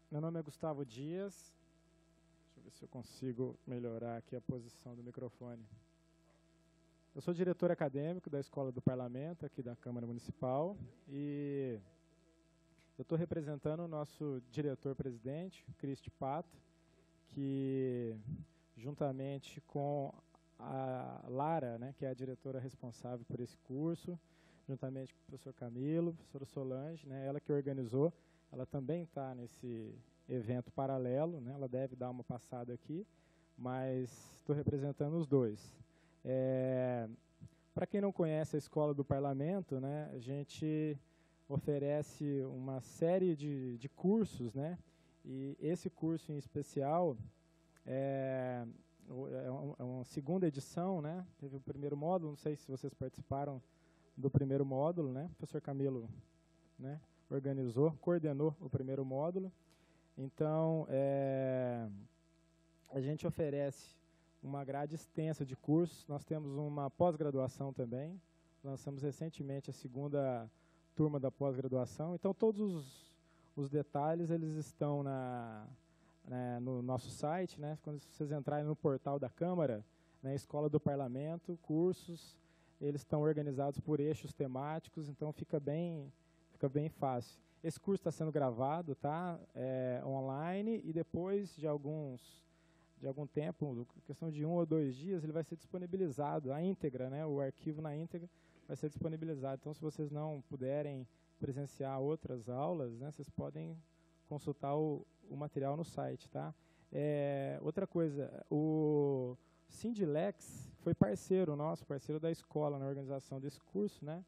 Meu nome é Gustavo Dias. Deixa eu ver se eu consigo melhorar aqui a posição do microfone. Eu sou diretor acadêmico da Escola do Parlamento, aqui da Câmara Municipal, e eu estou representando o nosso diretor-presidente, Cristi Pato, que, juntamente com a Lara, né, que é a diretora responsável por esse curso, juntamente com o professor Camilo, a professora Solange, né, ela que organizou, ela também está nesse evento paralelo, né, ela deve dar uma passada aqui, mas estou representando os dois. Para quem não conhece a Escola do Parlamento, né, a gente oferece uma série de cursos, né, e esse curso em especial é uma segunda edição, né, teve o primeiro módulo, não sei se vocês participaram do primeiro módulo, né, o professor Camilo, né, organizou, coordenou o primeiro módulo. Então, a gente oferece uma grade extensa de cursos. Nós temos uma pós-graduação também. Lançamos recentemente a segunda turma da pós-graduação. Então, todos os detalhes eles estão no nosso site, né? Quando vocês entrarem no portal da Câmara, né, Escola do Parlamento, cursos, eles estão organizados por eixos temáticos, então fica bem fácil. Esse curso está sendo gravado, tá? Online, e depois de algum tempo, questão de 1 ou 2 dias, ele vai ser disponibilizado, a íntegra, né? O arquivo na íntegra vai ser disponibilizado. Então, se vocês não puderem presenciar outras aulas, né, vocês podem consultar o material no site, tá? Outra coisa, o Sindilex foi parceiro nosso, parceiro da escola na organização desse curso, né?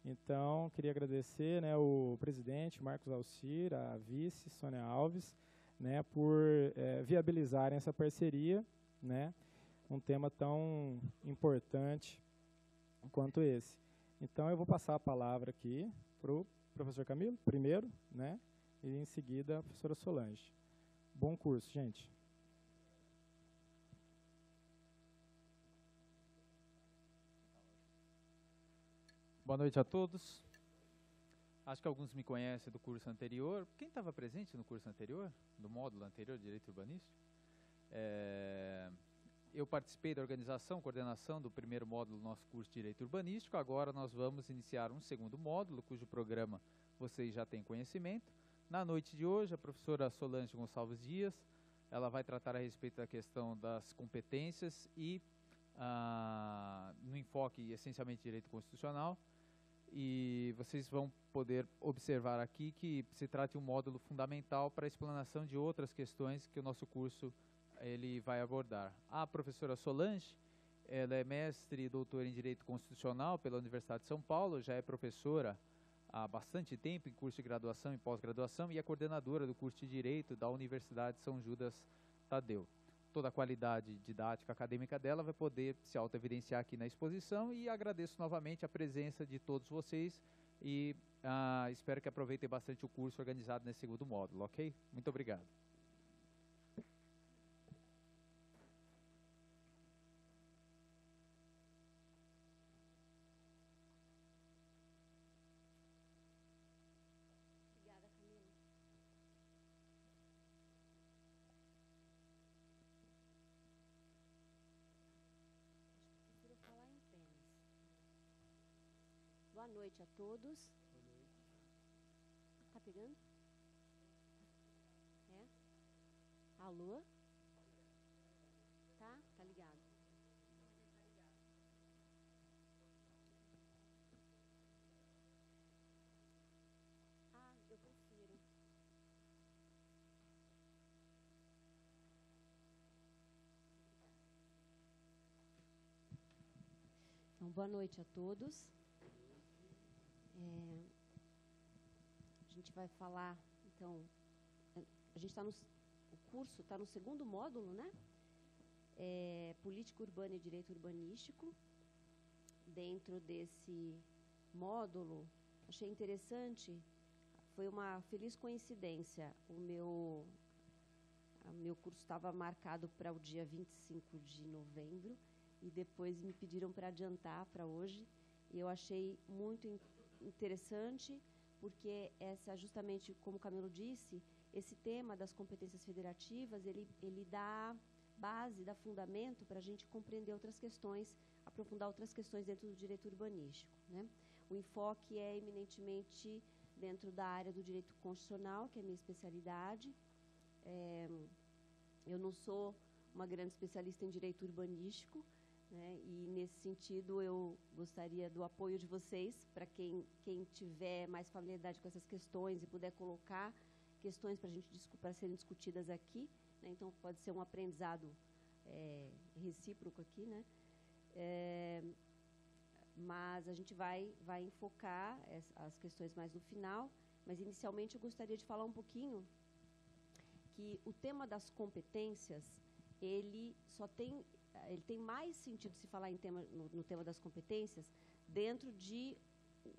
Então, queria agradecer, né, o presidente Marcos Alcir, a vice Sônia Alves, né, por viabilizarem essa parceria, né, um tema tão importante quanto esse. Então, eu vou passar a palavra aqui para o professor Camilo, primeiro, né, e em seguida a professora Solange. Bom curso, gente. Boa noite a todos. Acho que alguns me conhecem do curso anterior. Quem estava presente no curso anterior, do módulo anterior de Direito Urbanístico? Eu participei da organização, coordenação do primeiro módulo do nosso curso de Direito Urbanístico. Agora nós vamos iniciar um segundo módulo, cujo programa vocês já têm conhecimento. Na noite de hoje, a professora Solange Gonçalves Dias, ela vai tratar a respeito da questão das competências e no enfoque essencialmente de direito constitucional. E vocês vão poder observar aqui que se trata de um módulo fundamental para a explanação de outras questões que o nosso curso ele vai abordar. A professora Solange, ela é mestre e doutora em Direito Constitucional pela Universidade de São Paulo, já é professora há bastante tempo em curso de graduação e pós-graduação e é coordenadora do curso de Direito da Universidade de São Judas Tadeu. Toda a qualidade didática acadêmica dela vai poder se auto-evidenciar aqui na exposição e agradeço novamente a presença de todos vocês e espero que aproveitem bastante o curso organizado nesse segundo módulo, ok? Muito obrigado. Obrigada, Camila. Prefiro falar em pênis. Boa noite a todos. Boa noite. Tá pegando? Alô? Tá ligado. Eu prefiro. Então, boa noite a todos. A gente vai falar, então, a gente está o curso está no segundo módulo, né? Política Urbana e Direito Urbanístico. Dentro desse módulo, achei interessante, foi uma feliz coincidência. O meu curso estava marcado para o dia 25 de novembro e depois me pediram para adiantar para hoje. E eu achei muito interessante, porque essa, justamente como o Camilo disse, esse tema das competências federativas, ele dá base, dá fundamento para a gente compreender outras questões, aprofundar outras questões dentro do direito urbanístico, né? O enfoque é eminentemente dentro da área do direito constitucional, que é a minha especialidade. Eu não sou uma grande especialista em direito urbanístico, né? E, nesse sentido, eu gostaria do apoio de vocês, para quem tiver mais familiaridade com essas questões e puder colocar questões para serem discutidas aqui, né? Então, pode ser um aprendizado recíproco aqui, né? Mas a gente vai enfocar as questões mais no final, mas inicialmente eu gostaria de falar um pouquinho que o tema das competências, ele tem mais sentido se falar no tema das competências dentro de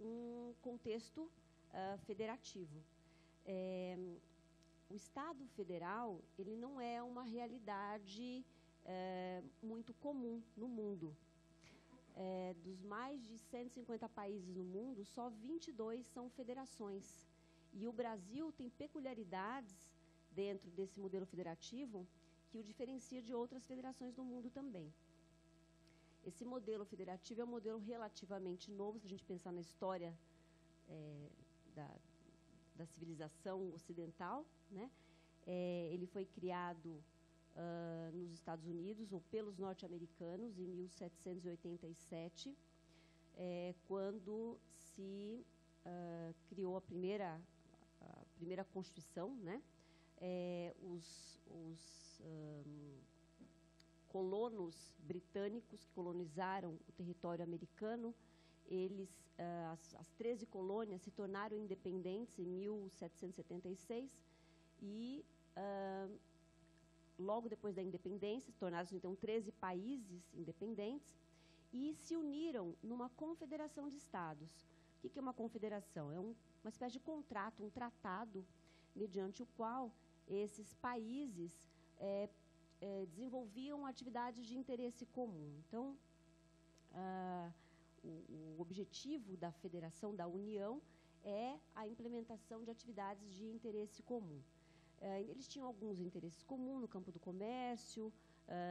um contexto federativo. O Estado federal, ele não é uma realidade muito comum no mundo. Dos mais de 150 países no mundo, só 22 são federações. E o Brasil tem peculiaridades dentro desse modelo federativo que o diferencia de outras federações do mundo também. Esse modelo federativo é um modelo relativamente novo, se a gente pensar na história da civilização ocidental, né? Ele foi criado nos Estados Unidos, ou pelos norte-americanos, em 1787, quando se criou a primeira Constituição, né? Os colonos britânicos que colonizaram o território americano, as 13 colônias se tornaram independentes em 1776 e logo depois da independência, tornaram-se então 13 países independentes e se uniram numa confederação de estados. O que é uma confederação? É uma espécie de contrato, um tratado, mediante o qual esses países desenvolviam atividades de interesse comum. Então, o objetivo da federação, da União, é a implementação de atividades de interesse comum. Eles tinham alguns interesses comuns no campo do comércio,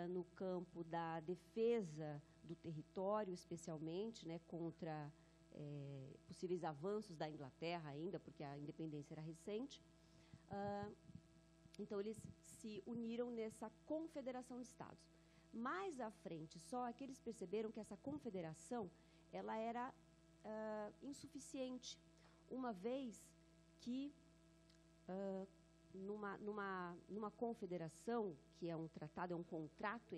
no campo da defesa do território, especialmente, né, contra possíveis avanços da Inglaterra ainda, porque a independência era recente. Então, eles se uniram nessa confederação de estados. Mais à frente, só que eles perceberam que essa confederação ela era insuficiente, uma vez que numa confederação, que é um tratado, é um contrato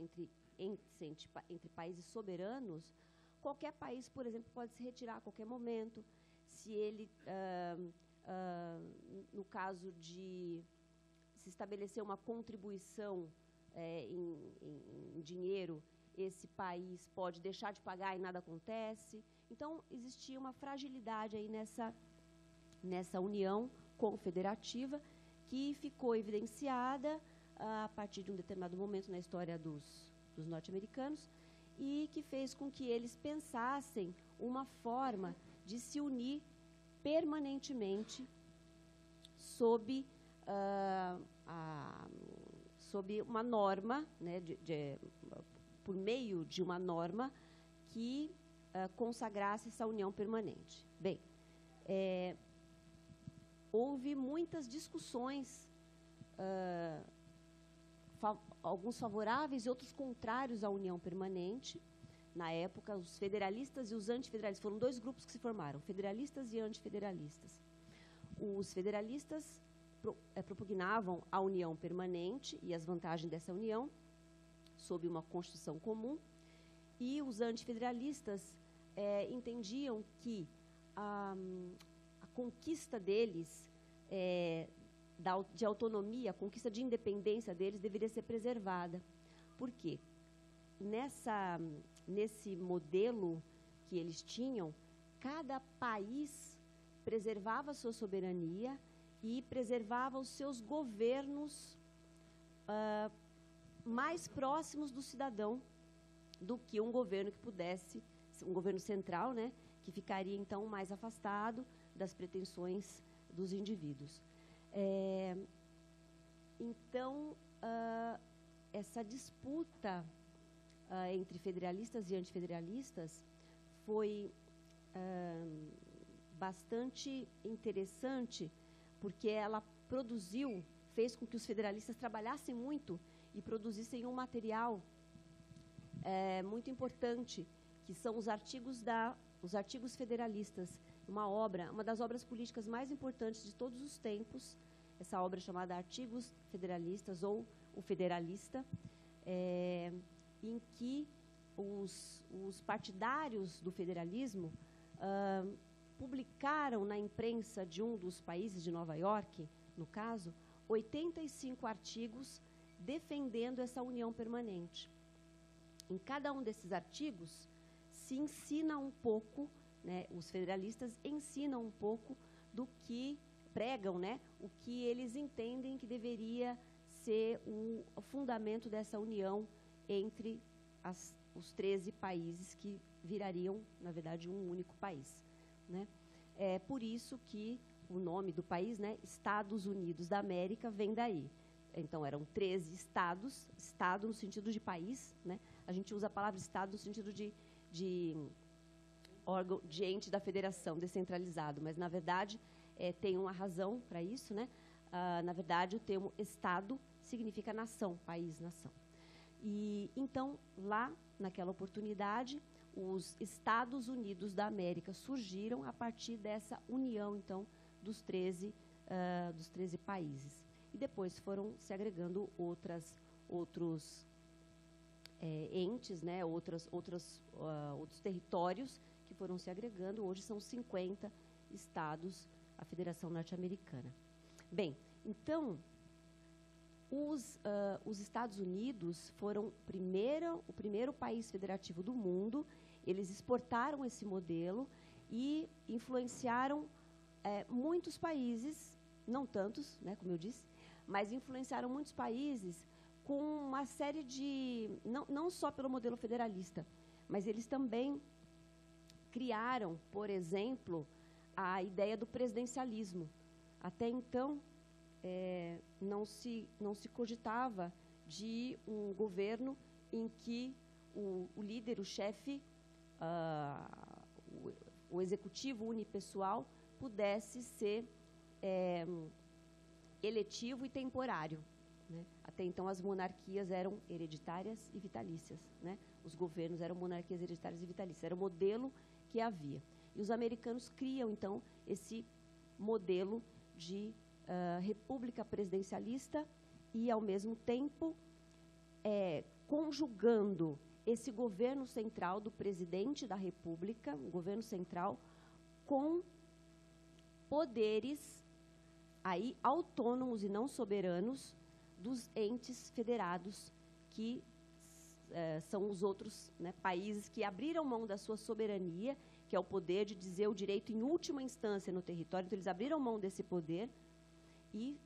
entre países soberanos, qualquer país, por exemplo, pode se retirar a qualquer momento. Se ele, no caso de se estabelecer uma contribuição em dinheiro, esse país pode deixar de pagar e nada acontece. Então, existia uma fragilidade aí nessa união confederativa, que ficou evidenciada a partir de um determinado momento na história dos norte-americanos e que fez com que eles pensassem uma forma de se unir permanentemente sob uma norma, né, por meio de uma norma que consagrasse essa união permanente. Bem, houve muitas discussões, alguns favoráveis e outros contrários à união permanente. Na época, os federalistas e os antifederalistas, foram dois grupos que se formaram, federalistas e antifederalistas. Os federalistas propugnavam a união permanente e as vantagens dessa união, sob uma Constituição comum, e os antifederalistas entendiam que a conquista deles de autonomia, a conquista de independência deles deveria ser preservada. Por quê? Nesse modelo que eles tinham, cada país preservava a sua soberania e preservava os seus governos mais próximos do cidadão do que um governo que pudesse, um governo central, né, que ficaria então mais afastado das pretensões dos indivíduos. essa disputa entre federalistas e antifederalistas foi bastante interessante, porque ela fez com que os federalistas trabalhassem muito e produzissem um material muito importante, que são os artigos federalistas, uma das obras políticas mais importantes de todos os tempos, essa obra chamada Artigos Federalistas, ou o Federalista, em que os partidários do federalismo publicaram na imprensa de um dos países, de Nova York, no caso, 85 artigos defendendo essa união permanente. Em cada um desses artigos se ensina um pouco, né, os federalistas ensinam um pouco do que pregam, né, o que eles entendem que deveria ser o fundamento dessa união entre os 13 países que virariam, na verdade, um único país, né? É por isso que o nome do país, né, Estados Unidos da América, vem daí. Então, eram 13 estados, estado no sentido de país, né? A gente usa a palavra estado no sentido de órgão, de ente da federação, descentralizado, mas, na verdade, tem uma razão para isso, né? Na verdade, o termo estado significa nação, país, nação. E, então, lá, naquela oportunidade, os Estados Unidos da América surgiram a partir dessa união, então, dos 13 países. E depois foram se agregando outros entes, né, outros territórios que foram se agregando. Hoje são 50 estados, a Federação Norte-Americana. Bem, então, os Estados Unidos foram o primeiro país federativo do mundo. Eles exportaram esse modelo e influenciaram muitos países, não tantos, né, como eu disse, mas influenciaram muitos países com uma série de, não só pelo modelo federalista, mas eles também criaram, por exemplo, a ideia do presidencialismo. Até então, não se cogitava de um governo em que o líder, o chefe, o executivo unipessoal pudesse ser eletivo e temporário, né? Até então as monarquias eram hereditárias e vitalícias, né? Os governos eram monarquias hereditárias e vitalícias, era o modelo que havia. E os americanos criam, então, esse modelo de república presidencialista e, ao mesmo tempo, conjugando esse governo central do presidente da república, o governo central, com poderes aí autônomos e não soberanos dos entes federados, que são os outros, né, países que abriram mão da sua soberania, que é o poder de dizer o direito em última instância no território. Então, eles abriram mão desse poder e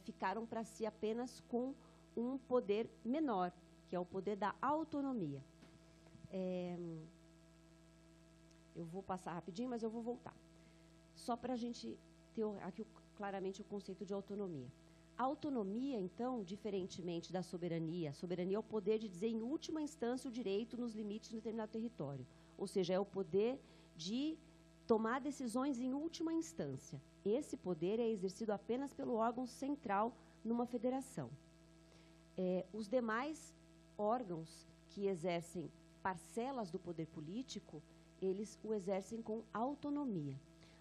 ficaram para si apenas com um poder menor, que é o poder da autonomia. Eu vou passar rapidinho, mas eu vou voltar. Só para a gente ter aqui claramente o conceito de autonomia. A autonomia, então, diferentemente da soberania, a soberania é o poder de dizer em última instância o direito nos limites de um determinado território. Ou seja, é o poder de tomar decisões em última instância. Esse poder é exercido apenas pelo órgão central numa federação. Os demais órgãos que exercem parcelas do poder político, eles o exercem com autonomia.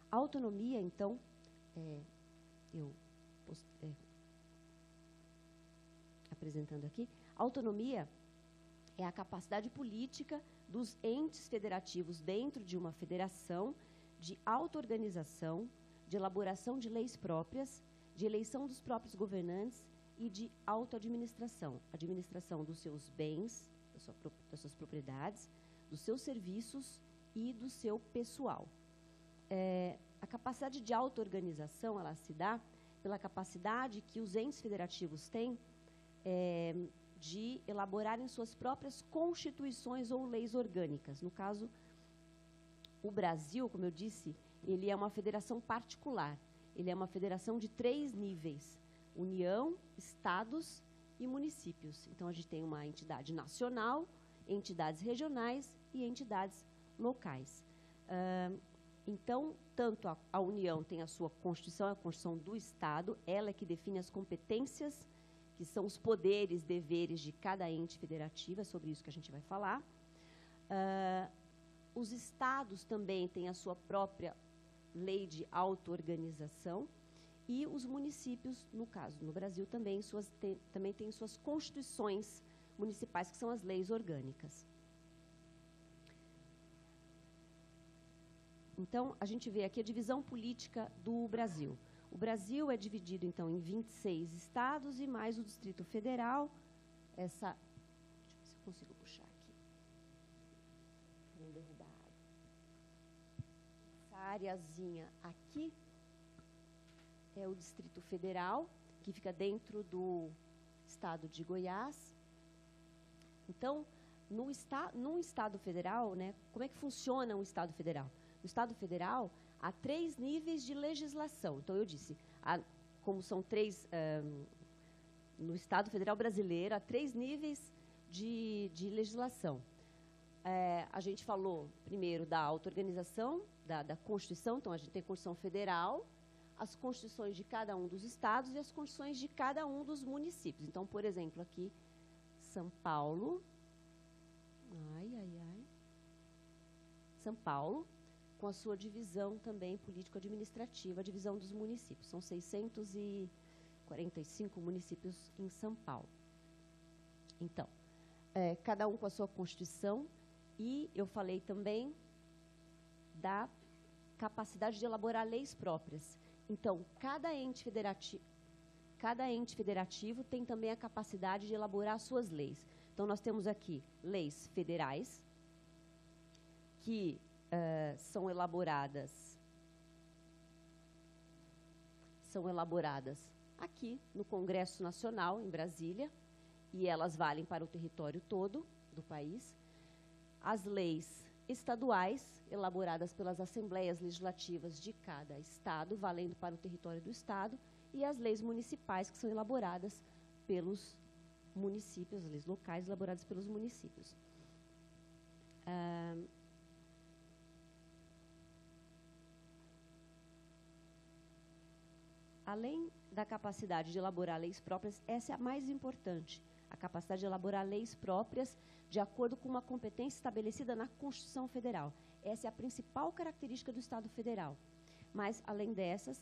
A autonomia, então, apresentando aqui, a autonomia é a capacidade política dos entes federativos dentro de uma federação de auto-organização, de elaboração de leis próprias, de eleição dos próprios governantes e de auto-administração, administração dos seus bens, das suas propriedades, dos seus serviços e do seu pessoal. A capacidade de auto-organização, ela se dá pela capacidade que os entes federativos têm de elaborarem suas próprias constituições ou leis orgânicas. No caso, o Brasil, como eu disse, ele é uma federação particular. Ele é uma federação de 3 níveis: União, Estados e municípios. Então, a gente tem uma entidade nacional, entidades regionais e entidades locais. Então, tanto a União tem a sua Constituição, a Constituição do Estado, ela é que define as competências, que são os poderes, deveres de cada ente federativo, é sobre isso que a gente vai falar. Os estados também têm a sua própria lei de auto-organização e os municípios, no caso, no Brasil, também têm suas constituições municipais, que são as leis orgânicas. Então, a gente vê aqui a divisão política do Brasil. O Brasil é dividido, então, em 26 estados e mais o Distrito Federal. Deixa eu ver se eu consigo puxar aqui. Para não derrubar a área. Essa areazinha aqui é o Distrito Federal, que fica dentro do estado de Goiás. Então, no Estado Federal, né, como é que funciona um Estado Federal? No Estado Federal, há 3 níveis de legislação. Então, eu disse, como são 3, no Estado Federal brasileiro, há 3 níveis de legislação. A gente falou, primeiro, da auto-organização, da Constituição. Então, a gente tem a Constituição Federal, as constituições de cada um dos estados e as constituições de cada um dos municípios. Então, por exemplo, aqui, São Paulo, São Paulo, com a sua divisão também político-administrativa, a divisão dos municípios. São 645 municípios em São Paulo. Então, cada um com a sua Constituição, e eu falei também da capacidade de elaborar leis próprias. Então, cada ente federativo tem também a capacidade de elaborar suas leis. Então, nós temos aqui leis federais, que são elaboradas aqui no Congresso Nacional, em Brasília, e elas valem para o território todo do país. As leis estaduais, elaboradas pelas assembleias legislativas de cada estado, valendo para o território do estado, e as leis municipais, que são elaboradas pelos municípios, as leis locais elaboradas pelos municípios. Além da capacidade de elaborar leis próprias, essa é a mais importante, a capacidade de elaborar leis próprias de acordo com uma competência estabelecida na Constituição Federal. Essa é a principal característica do Estado Federal. Mas, além dessa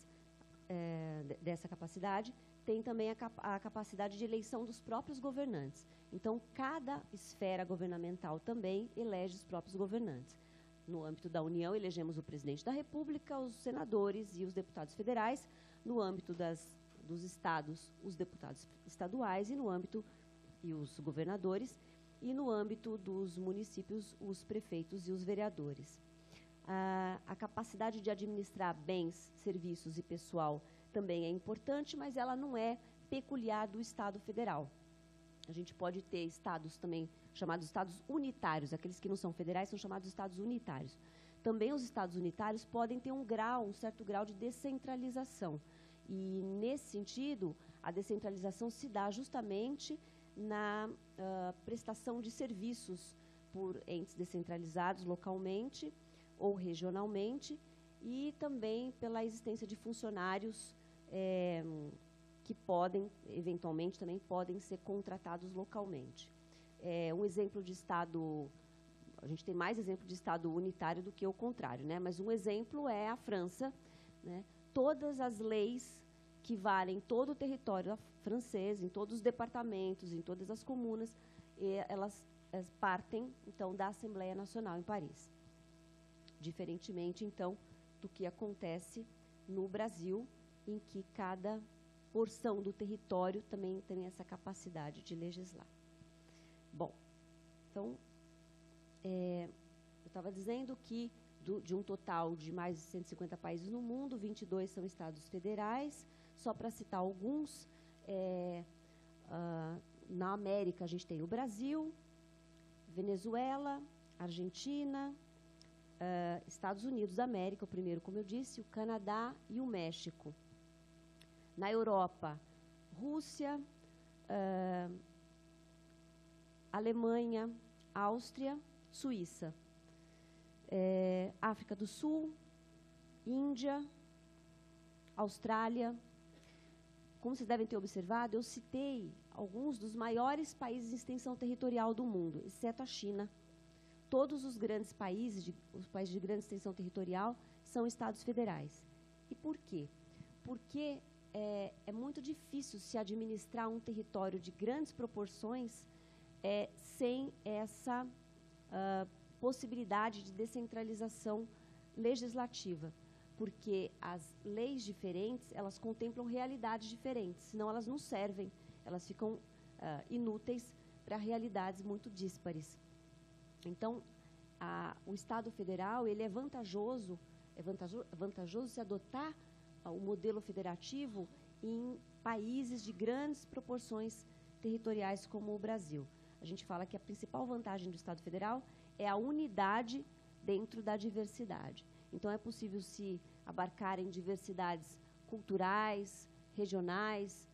capacidade, tem também a capacidade de eleição dos próprios governantes. Então, cada esfera governamental também elege os próprios governantes. No âmbito da União, elegemos o presidente da República, os senadores e os deputados federais. No âmbito dos estados, os deputados estaduais, e os governadores, e no âmbito dos municípios, os prefeitos e os vereadores. A capacidade de administrar bens, serviços e pessoal também é importante, mas ela não é peculiar do Estado Federal. A gente pode ter estados também chamados estados unitários, aqueles que não são federais são chamados estados unitários. Também os estados unitários podem ter um certo grau de descentralização. E, nesse sentido, a descentralização se dá justamente na prestação de serviços por entes descentralizados localmente ou regionalmente, e também pela existência de funcionários que eventualmente, também podem ser contratados localmente. Um exemplo de Estado, a gente tem mais exemplo de Estado unitário do que o contrário, né? Mas um exemplo é a França, né? Todas as leis que valem em todo o território francês, em todos os departamentos, em todas as comunas, elas partem, então, da Assembleia Nacional em Paris. Diferentemente, então, do que acontece no Brasil, em que cada porção do território também tem essa capacidade de legislar. Bom, então, eu estava dizendo que de um total de mais de 150 países no mundo, 22 são estados federais. Só para citar alguns, na América a gente tem o Brasil, Venezuela, Argentina, Estados Unidos da América, o primeiro, como eu disse, o Canadá e o México. Na Europa, Rússia, Alemanha, Áustria, Suíça, África do Sul, Índia, Austrália. Como vocês devem ter observado, eu citei alguns dos maiores países em extensão territorial do mundo, exceto a China. Todos os grandes países, os países de grande extensão territorial, são estados federais. E por quê? Porque é muito difícil se administrar um território de grandes proporções sem essa possibilidade de descentralização legislativa, porque as leis diferentes, elas contemplam realidades diferentes, senão elas não servem, elas ficam inúteis para realidades muito díspares. Então, o Estado Federal, ele é vantajoso se adotar o modelo federativo em países de grandes proporções territoriais como o Brasil. A gente fala que a principal vantagem do Estado Federal é a unidade dentro da diversidade. Então, é possível se abarcarem diversidades culturais, regionais,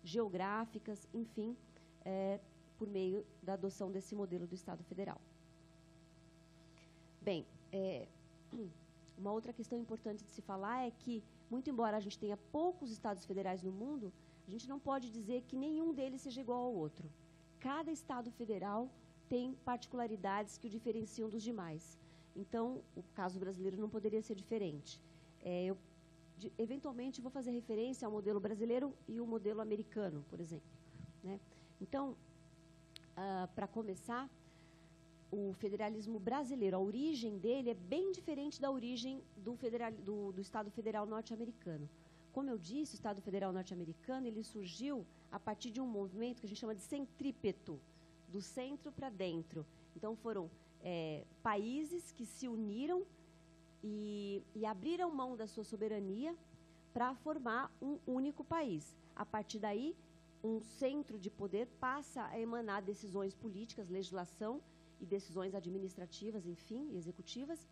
geográficas, enfim, por meio da adoção desse modelo do Estado Federal. Bem, uma outra questão importante de se falar é que, muito embora a gente tenha poucos estados federais no mundo, a gente não pode dizer que nenhum deles seja igual ao outro. Cada estado federal tem particularidades que o diferenciam dos demais. Então, o caso brasileiro não poderia ser diferente. Eu, eventualmente, vou fazer referência ao modelo brasileiro e o modelo americano, por exemplo, né? Então, para começar, o federalismo brasileiro, a origem dele é bem diferente da origem do Estado Federal norte-americano. Como eu disse, o Estado Federal norte-americano, ele surgiu a partir de um movimento que a gente chama de centrípeto, do centro para dentro. Então, foram países que se uniram e abriram mão da sua soberania para formar um único país. A partir daí, um centro de poder passa a emanar decisões políticas, legislação e decisões administrativas, enfim, executivas,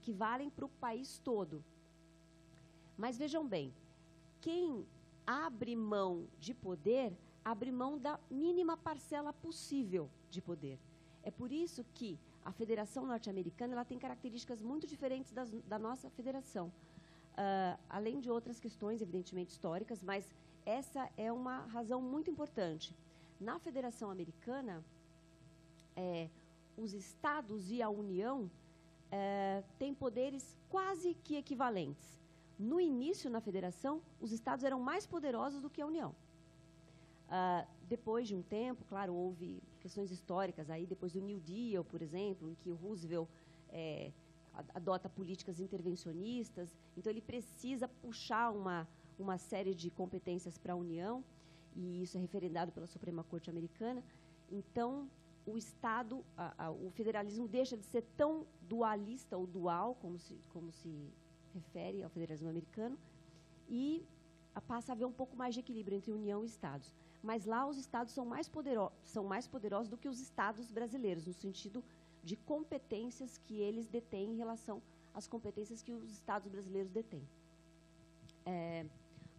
que valem para o país todo. Mas vejam bem, quem abre mão de poder, abre mão da mínima parcela possível de poder. É por isso que a Federação Norte-Americana ela tem características muito diferentes da nossa federação. Além de outras questões, evidentemente, históricas, mas essa é uma razão muito importante. Na Federação Americana, os estados e a União têm poderes quase que equivalentes. No início, na federação, os estados eram mais poderosos do que a União. Depois de um tempo, claro, houve questões históricas, aí depois do New Deal, por exemplo, em que o Roosevelt adota políticas intervencionistas, então ele precisa puxar uma série de competências para a União, e isso é referendado pela Suprema Corte Americana. Então, o Estado, o federalismo deixa de ser tão dualista ou dual, como se refere ao federalismo americano, e passa a haver um pouco mais de equilíbrio entre União e Estados. Mas lá os Estados são mais poderosos do que os Estados brasileiros, no sentido de competências que eles detêm em relação às competências que os Estados brasileiros detêm.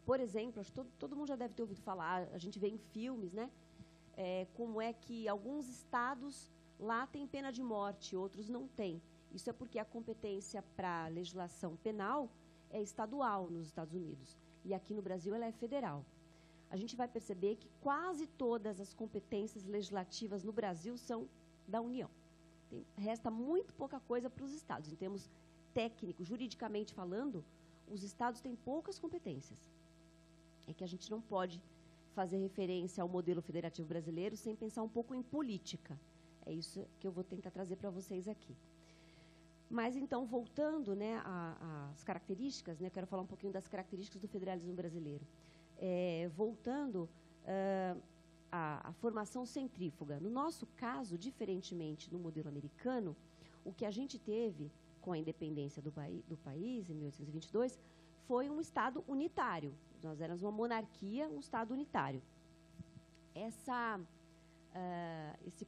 Por exemplo, acho que todo mundo já deve ter ouvido falar, a gente vê em filmes, né? Como é que alguns estados lá têm pena de morte, outros não têm. Isso é porque a competência para a legislação penal é estadual nos Estados Unidos. E aqui no Brasil ela é federal. A gente vai perceber que quase todas as competências legislativas no Brasil são da União. Resta muito pouca coisa para os estados. Em termos técnicos, juridicamente falando, os estados têm poucas competências. É que a gente não pode fazer referência ao modelo federativo brasileiro sem pensar um pouco em política. É isso que eu vou tentar trazer para vocês aqui. Mas, então, voltando, né, às características, né, eu quero falar um pouquinho das características do federalismo brasileiro. Voltando à formação centrífuga. No nosso caso, diferentemente do modelo americano, o que a gente teve com a independência do país, em 1822, foi um Estado unitário. Nós éramos uma monarquia, um Estado unitário. Esse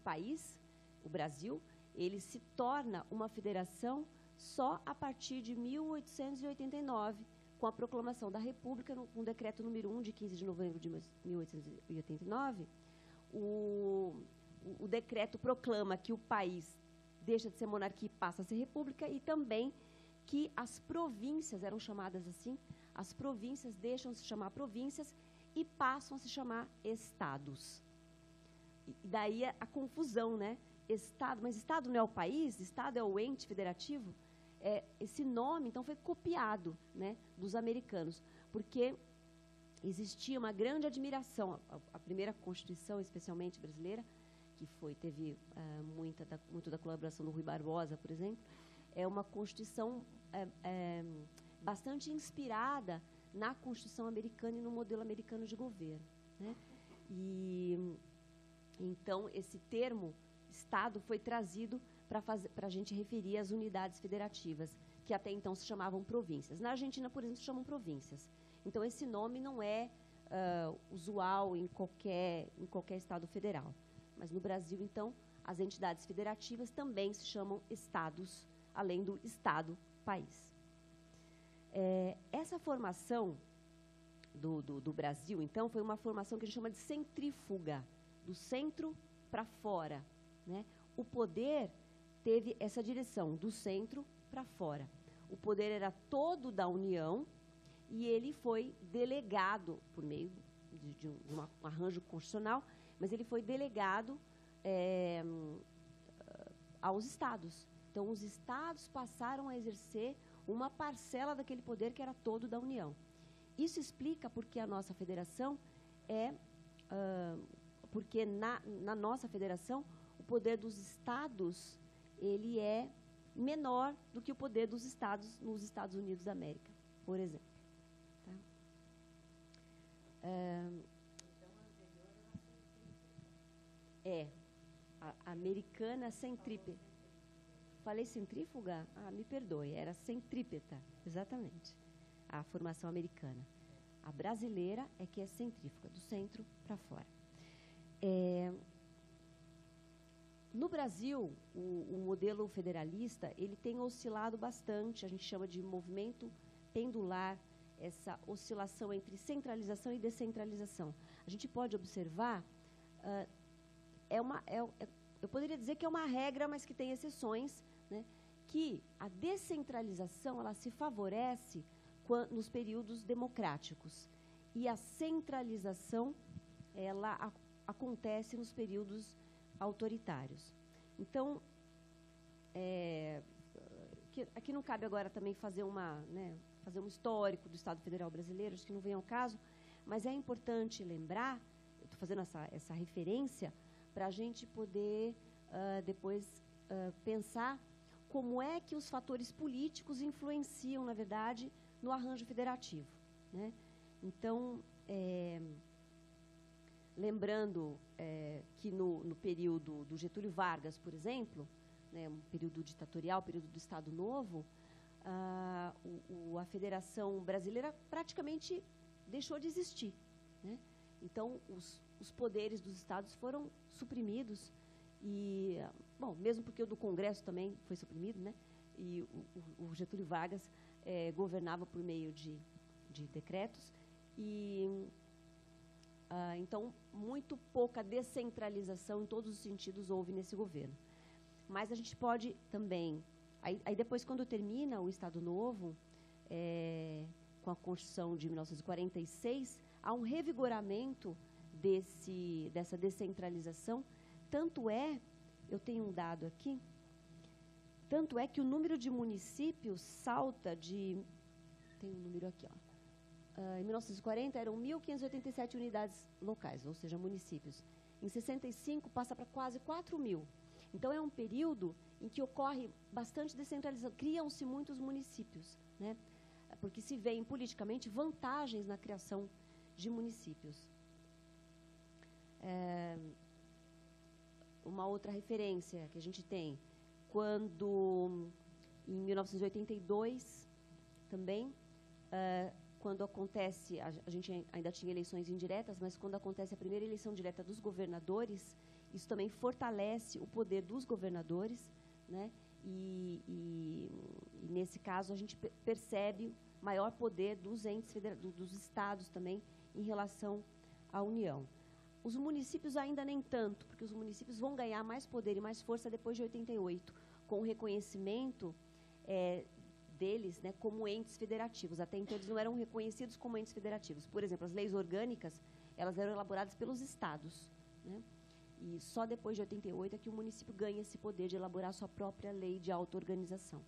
país, o Brasil, ele se torna uma federação só a partir de 1889, com a proclamação da República, com o decreto número 1, de 15 de novembro de 1889, o decreto proclama que o país deixa de ser monarquia e passa a ser república, e também que as províncias, eram chamadas assim, as províncias deixam de se chamar províncias e passam a se chamar estados. E daí a confusão, né? Estado, mas Estado não é o país? Estado é o ente federativo? Esse nome, então, foi copiado, né, dos americanos, porque existia uma grande admiração. A primeira Constituição, especialmente brasileira, que teve muito da colaboração do Rui Barbosa, por exemplo, é uma Constituição bastante inspirada na Constituição americana e no modelo americano de governo, né? E então esse termo Estado foi trazido para a gente referir às unidades federativas, que até então se chamavam províncias. Na Argentina, por exemplo, se chamam províncias. Então esse nome não é usual em qualquer estado federal. Mas no Brasil, então, as entidades federativas também se chamam estados, além do Estado-país. Essa formação do Brasil, então, foi uma formação que a gente chama de centrífuga, do centro para fora, né? O poder teve essa direção, do centro para fora. O poder era todo da União e ele foi delegado, por meio de um arranjo constitucional, mas ele foi delegado aos estados. Então, os estados passaram a exercer uma parcela daquele poder que era todo da União. Isso explica porque a nossa federação porque na nossa federação o poder dos estados ele é menor do que o poder dos estados nos Estados Unidos da América, por exemplo. Tá? A americana centrípeta. Falei centrífuga? Me perdoe, era centrípeta, exatamente. A formação americana. A brasileira é que é centrífuga, do centro para fora. No Brasil, o modelo federalista, ele tem oscilado bastante, a gente chama de movimento pendular, essa oscilação entre centralização e descentralização. A gente pode observar, eu poderia dizer que é uma regra, mas que tem exceções, né, que a descentralização ela se favorece nos períodos democráticos e a centralização ela acontece nos períodos autoritários. Então, aqui não cabe agora também fazer um histórico do Estado Federal Brasileiro, acho que não vem ao caso, mas é importante lembrar, eu estou fazendo essa referência, para a gente poder depois pensar como é que os fatores políticos influenciam, na verdade, no arranjo federativo, né? Então, lembrando que no período do Getúlio Vargas, por exemplo, né, um período ditatorial, período do Estado Novo, a Federação Brasileira praticamente deixou de existir, né? Então, os poderes dos estados foram suprimidos e, bom, mesmo porque o do Congresso também foi suprimido, né? E o Getúlio Vargas governava por meio de decretos e então muito pouca descentralização em todos os sentidos houve nesse governo. Mas a gente pode também, aí depois quando termina o Estado Novo, com a Constituição de 1946, há um revigoramento dessa descentralização, eu tenho um dado aqui, tanto é que o número de municípios salta tem um número aqui, ó. Em 1940 eram 1.587 unidades locais, ou seja, municípios. Em 65 passa para quase 4.000. Então é um período em que ocorre bastante descentralização, criam-se muitos municípios, né? Porque se veem politicamente vantagens na criação de municípios. Uma outra referência que a gente tem, quando em 1982 também, quando acontece, a gente ainda tinha eleições indiretas, mas quando acontece a primeira eleição direta dos governadores, isso também fortalece o poder dos governadores, né? E nesse caso a gente percebe maior poder dos entes dos estados também em relação à União. Os municípios ainda nem tanto, porque os municípios vão ganhar mais poder e mais força depois de 88, com o reconhecimento deles, né, como entes federativos. Até então eles não eram reconhecidos como entes federativos. Por exemplo, as leis orgânicas, elas eram elaboradas pelos estados, né? E só depois de 88 é que o município ganha esse poder de elaborar a sua própria lei de auto-organização.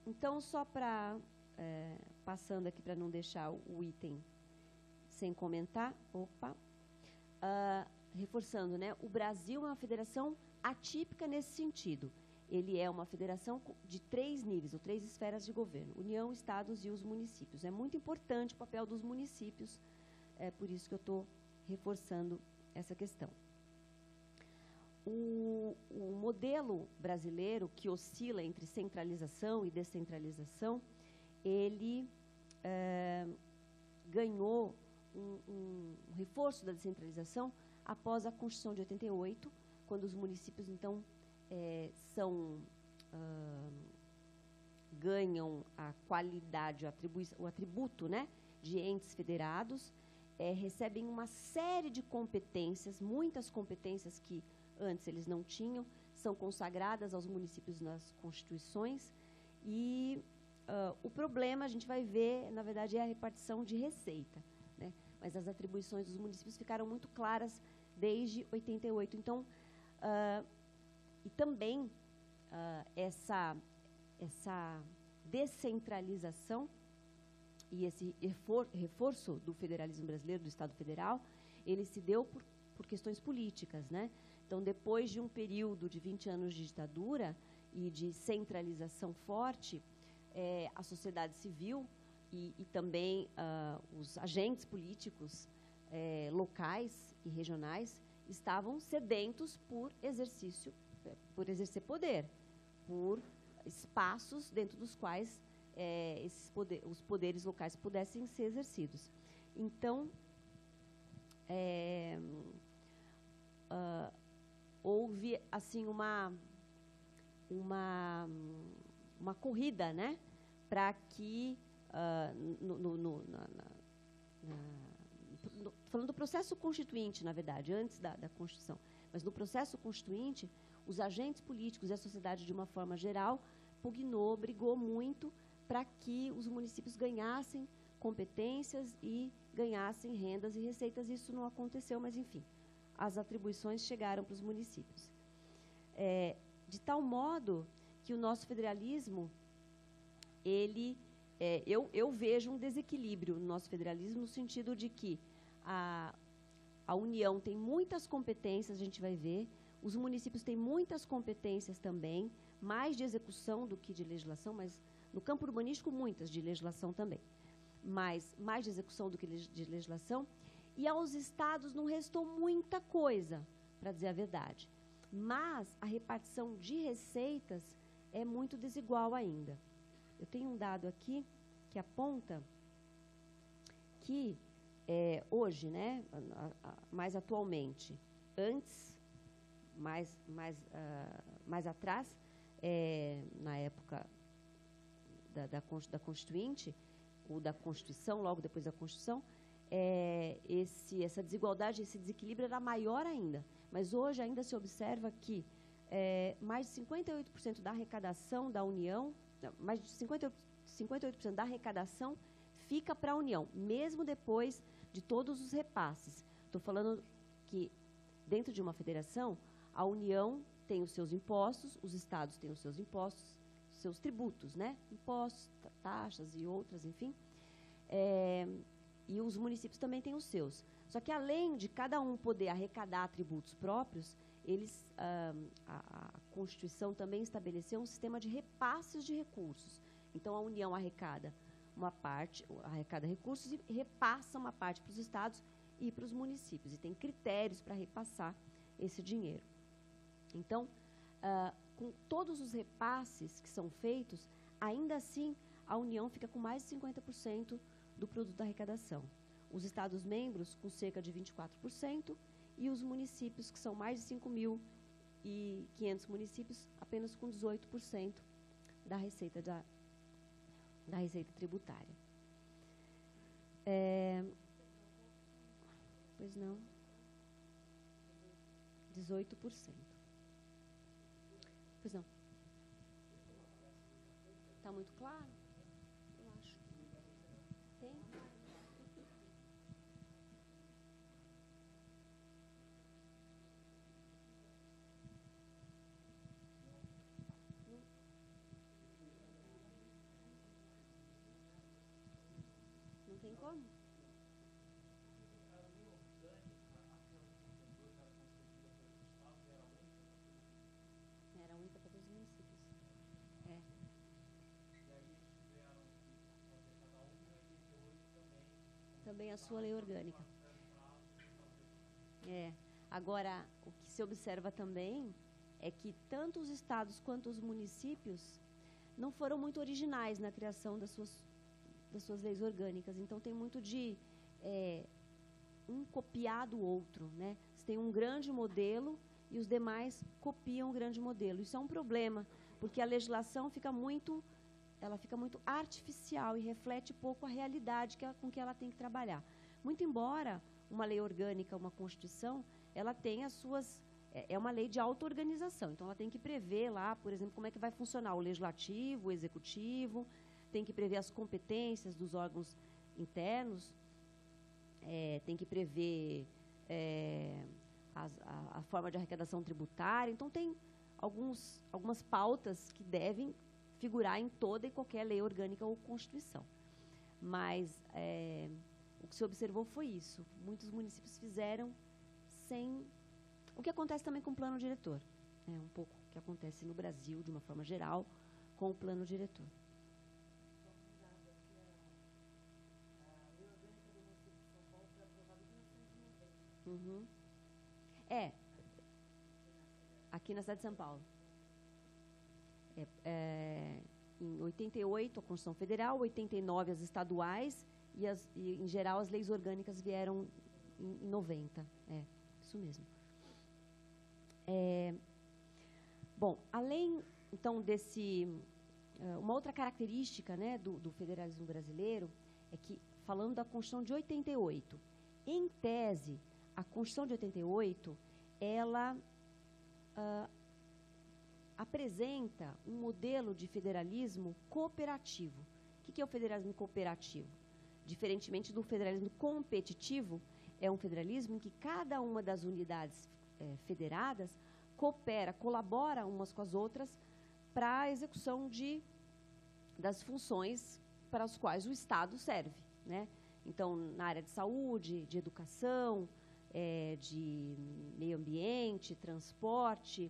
Então, só para, passando aqui para não deixar o item sem comentar, reforçando, né, o Brasil é uma federação atípica nesse sentido. Ele é uma federação de 3 níveis, ou 3 esferas de governo: União, Estados e os municípios. É muito importante o papel dos municípios, é por isso que eu estou reforçando essa questão. O modelo brasileiro, que oscila entre centralização e descentralização, ele ganhou um reforço da descentralização após a Constituição de 88, quando os municípios, então, ganham a qualidade, o atributo, né, de entes federados, recebem uma série de competências, muitas competências que antes eles não tinham, são consagradas aos municípios nas constituições, e o problema, a gente vai ver, na verdade, é a repartição de receita, né? Mas as atribuições dos municípios ficaram muito claras desde 88. Então, e também essa descentralização e esse reforço do federalismo brasileiro, do Estado Federal, ele se deu por questões políticas, né? Então, depois de um período de 20 anos de ditadura e de centralização forte, a sociedade civil e também os agentes políticos locais e regionais estavam sedentos por exercer poder, por espaços dentro dos quais os poderes locais pudessem ser exercidos. Então, houve assim uma corrida, né, para que falando do processo constituinte, na verdade, antes da Constituição, mas no processo constituinte, os agentes políticos e a sociedade, de uma forma geral, brigou muito para que os municípios ganhassem competências e ganhassem rendas e receitas. Isso não aconteceu, mas, enfim, as atribuições chegaram para os municípios. De tal modo que o nosso federalismo, eu vejo um desequilíbrio no nosso federalismo, no sentido de que a União tem muitas competências, a gente vai ver, os municípios têm muitas competências também, mais de execução do que de legislação, mas no campo urbanístico muitas de legislação também, mas mais de execução do que de legislação, e aos estados não restou muita coisa, para dizer a verdade. Mas a repartição de receitas é muito desigual ainda. Eu tenho um dado aqui que aponta que hoje, né, mais atualmente, antes, mais atrás, na época da Constituinte, ou da Constituição, logo depois da Constituição, essa desigualdade, esse desequilíbrio era maior ainda. Mas hoje ainda se observa que mais de 58% da arrecadação da União, mais de 58% da arrecadação fica para a União, mesmo depois de todos os repasses. Estou falando que dentro de uma federação, a União tem os seus impostos, os estados têm os seus impostos, seus tributos, né? Impostos, taxas e outras, enfim. E os municípios também têm os seus. Só que, além de cada um poder arrecadar tributos próprios, a Constituição também estabeleceu um sistema de repasses de recursos. Então, a União arrecada uma parte, arrecada recursos e repassa uma parte para os estados e para os municípios. E tem critérios para repassar esse dinheiro. Então, com todos os repasses que são feitos, ainda assim, a União fica com mais de 50% do produto da arrecadação. Os Estados-membros com cerca de 24% e os municípios, que são mais de 5.500 municípios, apenas com 18% da receita da Receita Tributária. Pois não. 18%. Pois não. Está muito claro? Eu acho. Tem? Não tem como? Era única para todos os municípios. É. Também a sua lei orgânica. Agora, o que se observa também é que tanto os estados quanto os municípios não foram muito originais na criação das suas leis orgânicas. Então, tem muito de um copiar do outro, né? Você tem um grande modelo e os demais copiam o grande modelo. Isso é um problema, porque a legislação fica muito artificial e reflete pouco a realidade com que ela tem que trabalhar. Muito embora uma lei orgânica, uma Constituição, ela tem as suas... É uma lei de auto-organização, então ela tem que prever lá, por exemplo, como é que vai funcionar o legislativo, o executivo, tem que prever as competências dos órgãos internos, tem que prever a forma de arrecadação tributária. Então, tem algumas pautas que devem figurar em toda e qualquer lei orgânica ou Constituição. Mas o que se observou foi isso. Muitos municípios fizeram sem... O que acontece também com o plano diretor. Um pouco o que acontece no Brasil, de uma forma geral, com o plano diretor. Uhum. Aqui na cidade de São Paulo. Em 88, a Constituição Federal, 89, as estaduais, e em geral, as leis orgânicas vieram em 90. Isso mesmo. Bom, além, então, uma outra característica, né, do federalismo brasileiro é que, falando da Constituição de 88, em tese, a Constituição de 88, ela apresenta um modelo de federalismo cooperativo. O que é o federalismo cooperativo? Diferentemente do federalismo competitivo, é um federalismo em que cada uma das unidades federadas coopera, colabora umas com as outras para a execução das funções para as quais o Estado serve, né? Então, na área de saúde, de educação, de meio ambiente, transporte,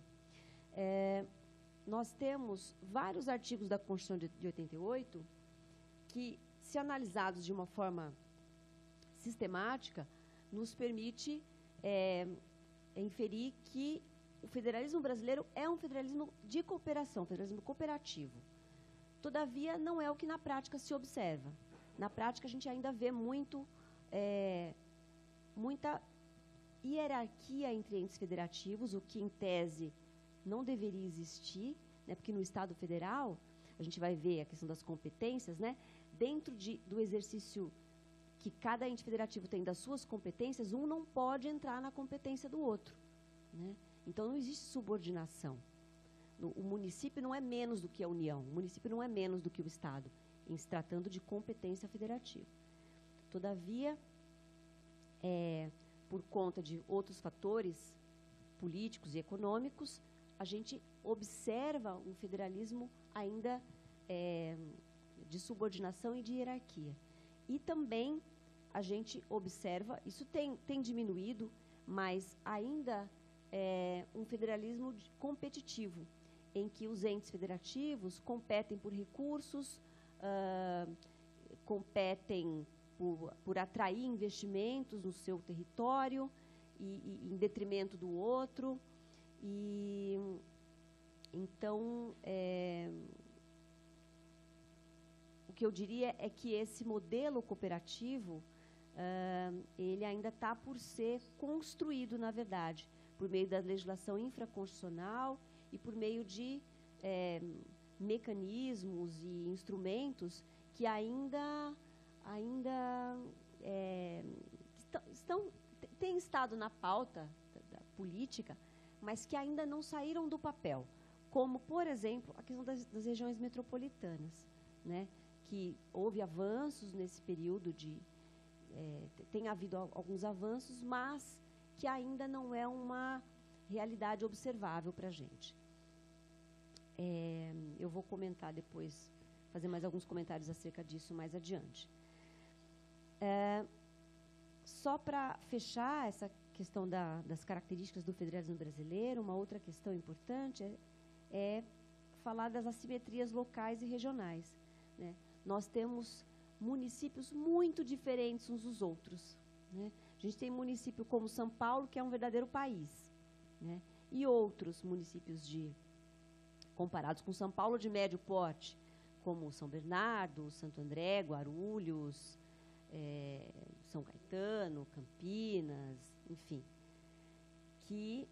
nós temos vários artigos da Constituição de 88 que, se analisados de uma forma sistemática, nos permite inferir que o federalismo brasileiro é um federalismo de cooperação, um federalismo cooperativo. Todavia, não é o que na prática se observa. Na prática, a gente ainda vê muita hierarquia entre entes federativos, o que, em tese, não deveria existir, né, porque no Estado Federal, a gente vai ver a questão das competências, né, dentro do exercício que cada ente federativo tem das suas competências, um não pode entrar na competência do outro, né? Então, não existe subordinação. O município não é menos do que a União, o município não é menos do que o Estado, em se tratando de competência federativa. Todavia, por conta de outros fatores políticos e econômicos, a gente observa um federalismo ainda de subordinação e de hierarquia. E também a gente observa, isso tem diminuído, mas ainda um federalismo competitivo, em que os entes federativos competem por recursos, competem por atrair investimentos no seu território, e em detrimento do outro. E, então, o que eu diria é que esse modelo cooperativo, ele ainda está por ser construído, na verdade, por meio da legislação infraconstitucional e por meio de mecanismos e instrumentos que ainda têm estado na pauta da política, mas que ainda não saíram do papel, como, por exemplo, a questão das regiões metropolitanas, né? Que houve avanços nesse período tem havido alguns avanços, mas que ainda não é uma realidade observável para a gente. Eu vou comentar depois, fazer mais alguns comentários acerca disso mais adiante. Só para fechar essa questão das características do federalismo brasileiro, uma outra questão importante é falar das assimetrias locais e regionais, né? Nós temos municípios muito diferentes uns dos outros, né? A gente tem município como São Paulo, que é um verdadeiro país, né? E outros municípios comparados com São Paulo de médio porte, como São Bernardo, Santo André, Guarulhos, São Caetano, Campinas, enfim, que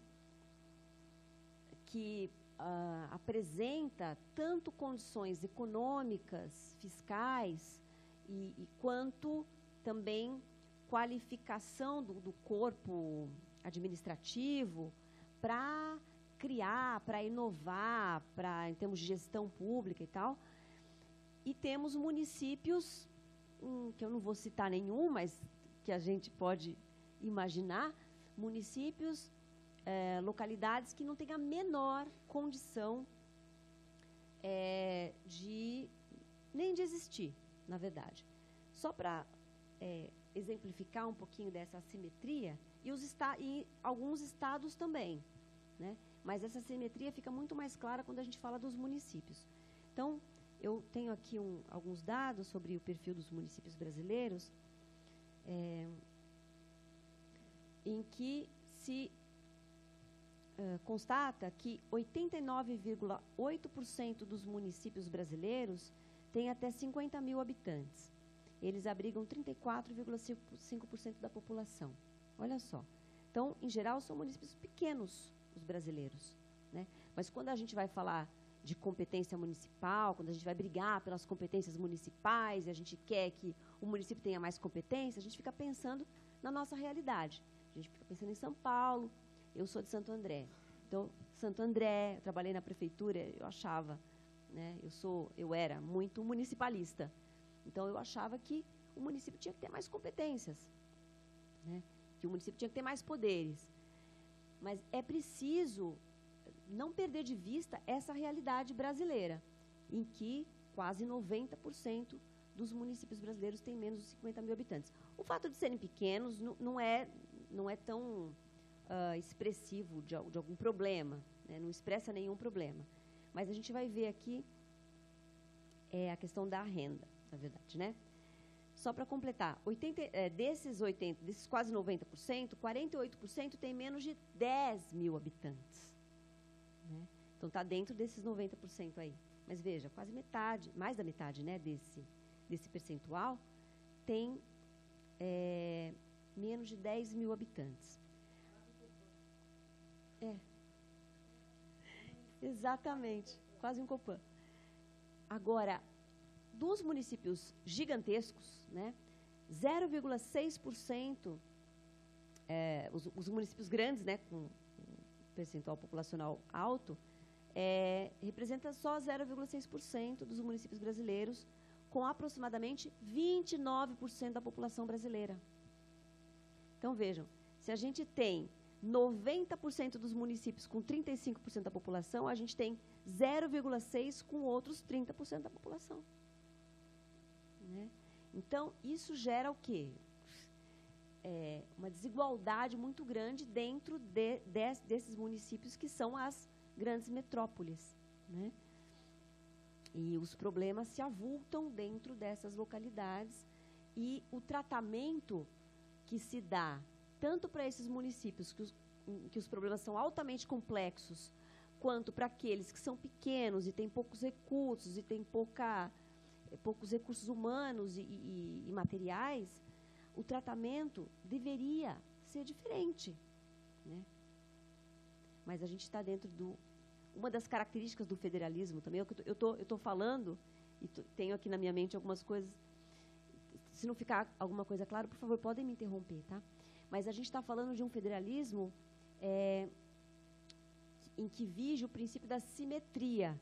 apresenta tanto condições econômicas, fiscais, quanto também qualificação do corpo administrativo para criar, para inovar, em termos de gestão pública e tal. E temos municípios, que eu não vou citar nenhum, mas que a gente pode imaginar, municípios, localidades que não têm a menor condição nem de existir, na verdade. Só para exemplificar um pouquinho dessa assimetria, e alguns estados também, né? Mas essa assimetria fica muito mais clara quando a gente fala dos municípios. Então, eu tenho aqui alguns dados sobre o perfil dos municípios brasileiros, em que se constata que 89,8% dos municípios brasileiros têm até 50 mil habitantes. Eles abrigam 34,5% da população. Olha só. Então, em geral, são municípios pequenos, os brasileiros, né? Mas quando a gente vai falar de competência municipal, quando a gente vai brigar pelas competências municipais, e a gente quer que o município tenha mais competência, a gente fica pensando na nossa realidade. A gente fica pensando em São Paulo. Eu sou de Santo André. Então, Santo André, eu trabalhei na prefeitura, eu achava, né, eu era muito municipalista. Então, eu achava que o município tinha que ter mais competências, né, que o município tinha que ter mais poderes. Mas é preciso não perder de vista essa realidade brasileira, em que quase 90% dos municípios brasileiros têm menos de 50 mil habitantes. O fato de serem pequenos não é tão expressivo de algum problema, né? Não expressa nenhum problema. Mas a gente vai ver aqui a questão da renda, na verdade, né? Só para completar, desses quase 90%, 48% tem menos de 10 mil habitantes, né? Então, está dentro desses 90% aí. Mas veja, quase metade, mais da metade, né, desse percentual, tem menos de 10 mil habitantes. Exatamente, quase um Copan. Agora, dos municípios gigantescos, né, 0,6%, os municípios grandes, né, com percentual populacional alto, representa só 0,6% dos municípios brasileiros, com aproximadamente 29% da população brasileira. Então, vejam, se a gente tem 90% dos municípios com 35% da população, a gente tem 0,6% com outros 30% da população, né? Então, isso gera o quê? Uma desigualdade muito grande dentro desses municípios que são as grandes metrópoles, né? E os problemas se avultam dentro dessas localidades, e o tratamento que se dá tanto para esses municípios que os problemas são altamente complexos, quanto para aqueles que são pequenos e têm poucos recursos, e têm poucos recursos humanos e materiais, o tratamento deveria ser diferente, né? Mas a gente está dentro uma das características do federalismo também, eu estou falando e tenho aqui na minha mente algumas coisas. Se não ficar alguma coisa clara, por favor, podem me interromper, tá? Mas a gente está falando de um federalismo em que vige o princípio da simetria.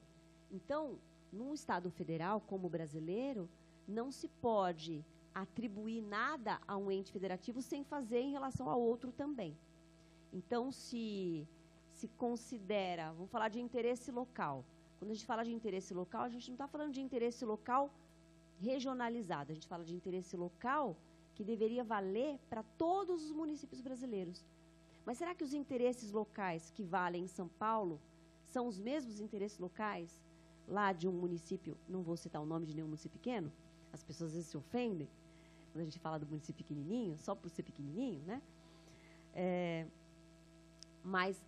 Então, num Estado federal como o brasileiro, não se pode atribuir nada a um ente federativo sem fazer em relação ao outro também. Então, se considera, vamos falar de interesse local. Quando a gente fala de interesse local, a gente não está falando de interesse local regionalizado, a gente fala de interesse local que deveria valer para todos os municípios brasileiros. Mas será que os interesses locais que valem em São Paulo são os mesmos interesses locais lá de um município, não vou citar o nome de nenhum município pequeno, as pessoas às vezes se ofendem quando a gente fala do município pequenininho, só por ser pequenininho, né? Mas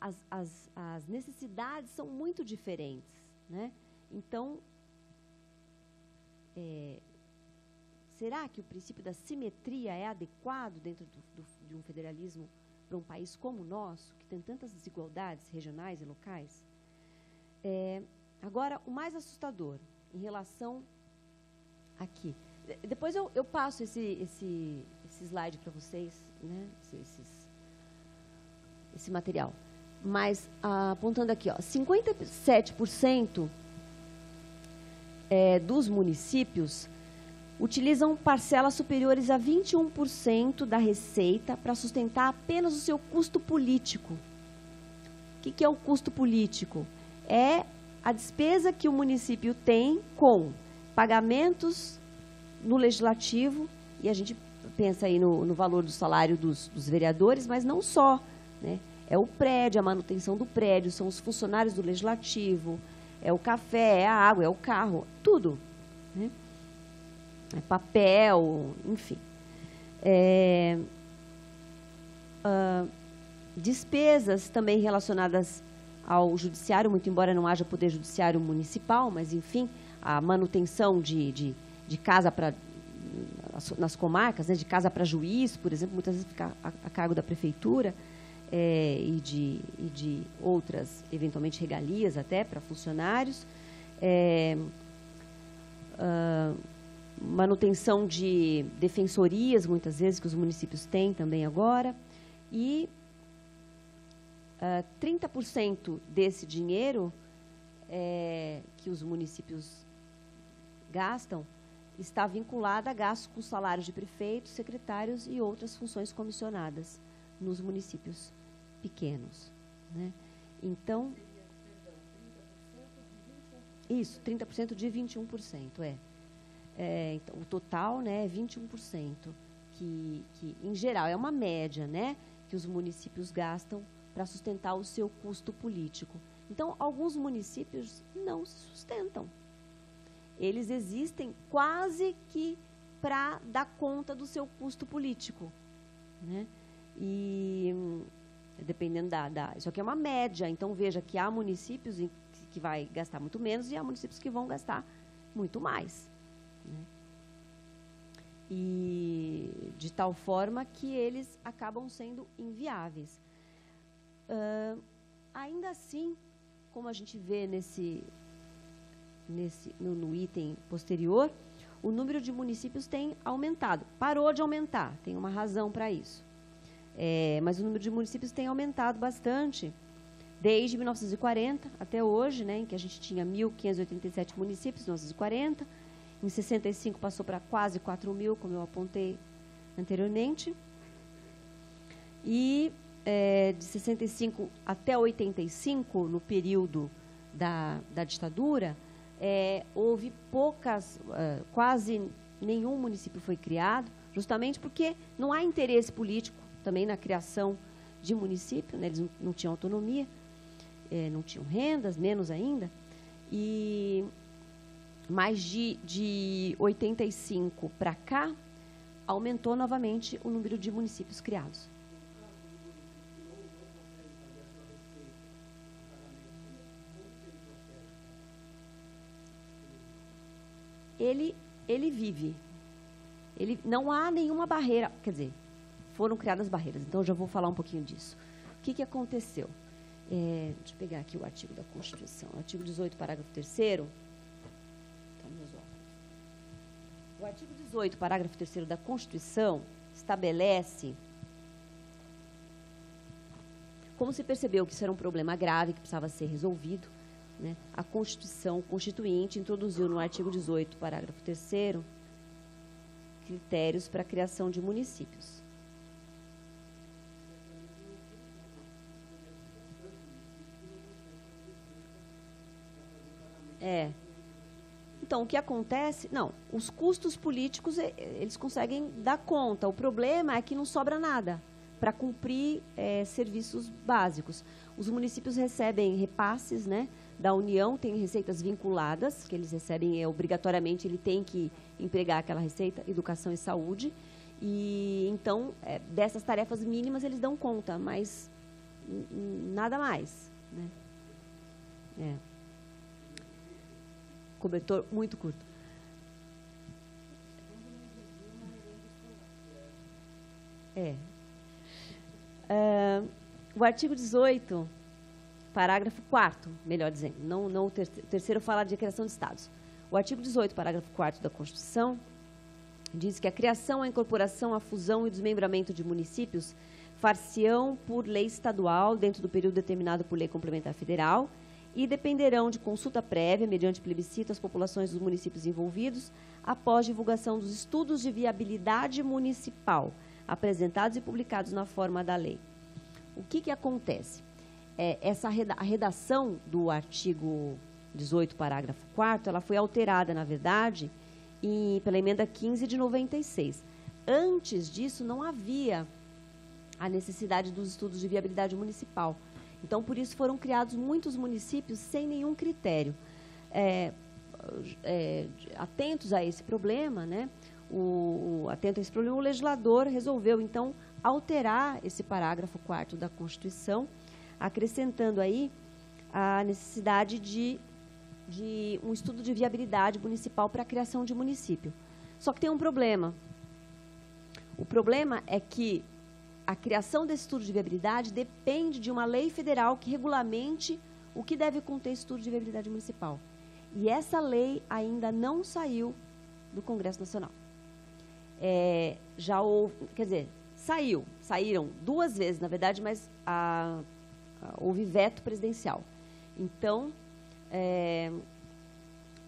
as necessidades são muito diferentes, né? Então, será que o princípio da simetria é adequado dentro de um federalismo para um país como o nosso, que tem tantas desigualdades regionais e locais? Agora, o mais assustador, em relação aqui. Depois eu passo esse slide para vocês, né? Esse material. Mas, apontando aqui, ó, 57% dos municípios utilizam parcelas superiores a 21% da receita para sustentar apenas o seu custo político. O que é o custo político? É a despesa que o município tem com pagamentos no legislativo, e a gente pensa aí no valor do salário dos vereadores, mas não só, né? É o prédio, a manutenção do prédio, são os funcionários do legislativo, é o café, é a água, é o carro, tudo, né? É papel, enfim. Despesas também relacionadas ao judiciário, muito embora não haja poder judiciário municipal, mas, enfim, a manutenção de casa para, nas comarcas, né, de casa para juiz, por exemplo, muitas vezes fica a cargo da prefeitura, e de outras, eventualmente, regalias até para funcionários. Manutenção de defensorias, muitas vezes, que os municípios têm também agora. E 30% desse dinheiro que os municípios gastam está vinculado a gastos com salários de prefeitos, secretários e outras funções comissionadas nos municípios pequenos, né? Então, isso, 30% de 21%, então, o total, né, é 21%, que em geral é uma média, né, que os municípios gastam para sustentar o seu custo político. Então, alguns municípios não se sustentam. Eles existem quase que para dar conta do seu custo político, né? E dependendo isso aqui é uma média, então veja que há municípios que vai gastar muito menos e há municípios que vão gastar muito mais, né? E de tal forma que eles acabam sendo inviáveis. Ainda assim, como a gente vê no item posterior, o número de municípios tem aumentado. Parou de aumentar, tem uma razão para isso. Mas o número de municípios tem aumentado bastante, desde 1940 até hoje, né, em que a gente tinha 1.587 municípios, 1940. Em 65 passou para quase 4.000, como eu apontei anteriormente. E de 65 até 85, no período da ditadura, houve quase nenhum município foi criado, justamente porque não há interesse político também na criação de município, né? Eles não tinham autonomia, não tinham rendas, menos ainda. Mas de 85 para cá, aumentou novamente o número de municípios criados. Ele vive. Não há nenhuma barreira, quer dizer, foram criadas barreiras, então eu já vou falar um pouquinho disso. O que aconteceu? Deixa eu pegar aqui o artigo da Constituição, artigo 18, parágrafo 3º, está no O artigo 18, parágrafo 3º da Constituição, estabelece, como se percebeu que isso era um problema grave, que precisava ser resolvido, né, a Constituição Constituinte introduziu no artigo 18, parágrafo 3º, critérios para a criação de municípios. Então, o que acontece... Não, os custos políticos, eles conseguem dar conta. O problema é que não sobra nada para cumprir serviços básicos. Os municípios recebem repasses, né, da União, tem receitas vinculadas, que eles recebem obrigatoriamente, ele tem que empregar aquela receita, educação e saúde. E, então, dessas tarefas mínimas eles dão conta, mas nada mais, né? Cobertor muito curto. O artigo 18, parágrafo 4º, melhor dizendo, não o terceiro fala de criação de estados. O artigo 18, parágrafo 4º da Constituição, diz que a criação, a incorporação, a fusão e o desmembramento de municípios far-se-ão por lei estadual dentro do período determinado por lei complementar federal e dependerão de consulta prévia, mediante plebiscito, às populações dos municípios envolvidos, após divulgação dos estudos de viabilidade municipal, apresentados e publicados na forma da lei. O que acontece? A redação do artigo 18, parágrafo 4º, ela foi alterada, na verdade, pela emenda 15 de 96. Antes disso, não havia a necessidade dos estudos de viabilidade municipal. Então, por isso, foram criados muitos municípios sem nenhum critério. Atentos a esse problema, né? Atento a esse problema, o legislador resolveu, então, alterar esse parágrafo 4º da Constituição, acrescentando aí a necessidade de um estudo de viabilidade municipal para a criação de município. Só que tem um problema. O problema é que a criação desse estudo de viabilidade depende de uma lei federal que regulamente o que deve conter estudo de viabilidade municipal. E essa lei ainda não saiu do Congresso Nacional. Já houve, quer dizer, saíram 2 vezes, na verdade, mas houve veto presidencial. Então,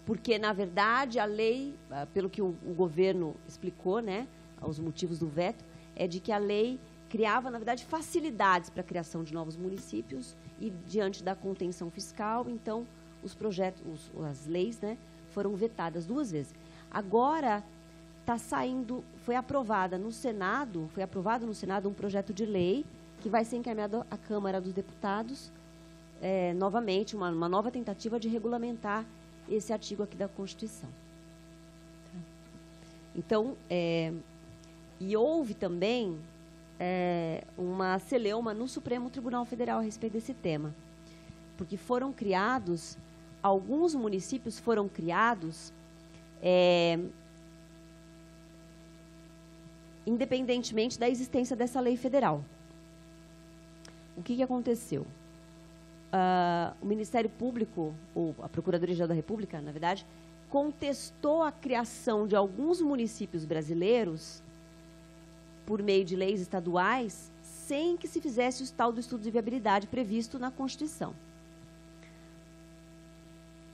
porque, na verdade, a lei, pelo que o governo explicou, né, os motivos do veto, é de que a lei criava, na verdade, facilidades para a criação de novos municípios e, diante da contenção fiscal, então, os projetos, as leis, né, foram vetadas 2 vezes. Agora, foi aprovado no Senado um projeto de lei que vai ser encaminhado à Câmara dos Deputados, novamente, uma nova tentativa de regulamentar esse artigo aqui da Constituição. Então, e houve também uma celeuma no Supremo Tribunal Federal a respeito desse tema, porque alguns municípios foram criados independentemente da existência dessa lei federal. O que aconteceu? O Ministério Público, ou a Procuradoria-Geral da República, na verdade, contestou a criação de alguns municípios brasileiros por meio de leis estaduais, sem que se fizesse o tal do estudo de viabilidade previsto na Constituição.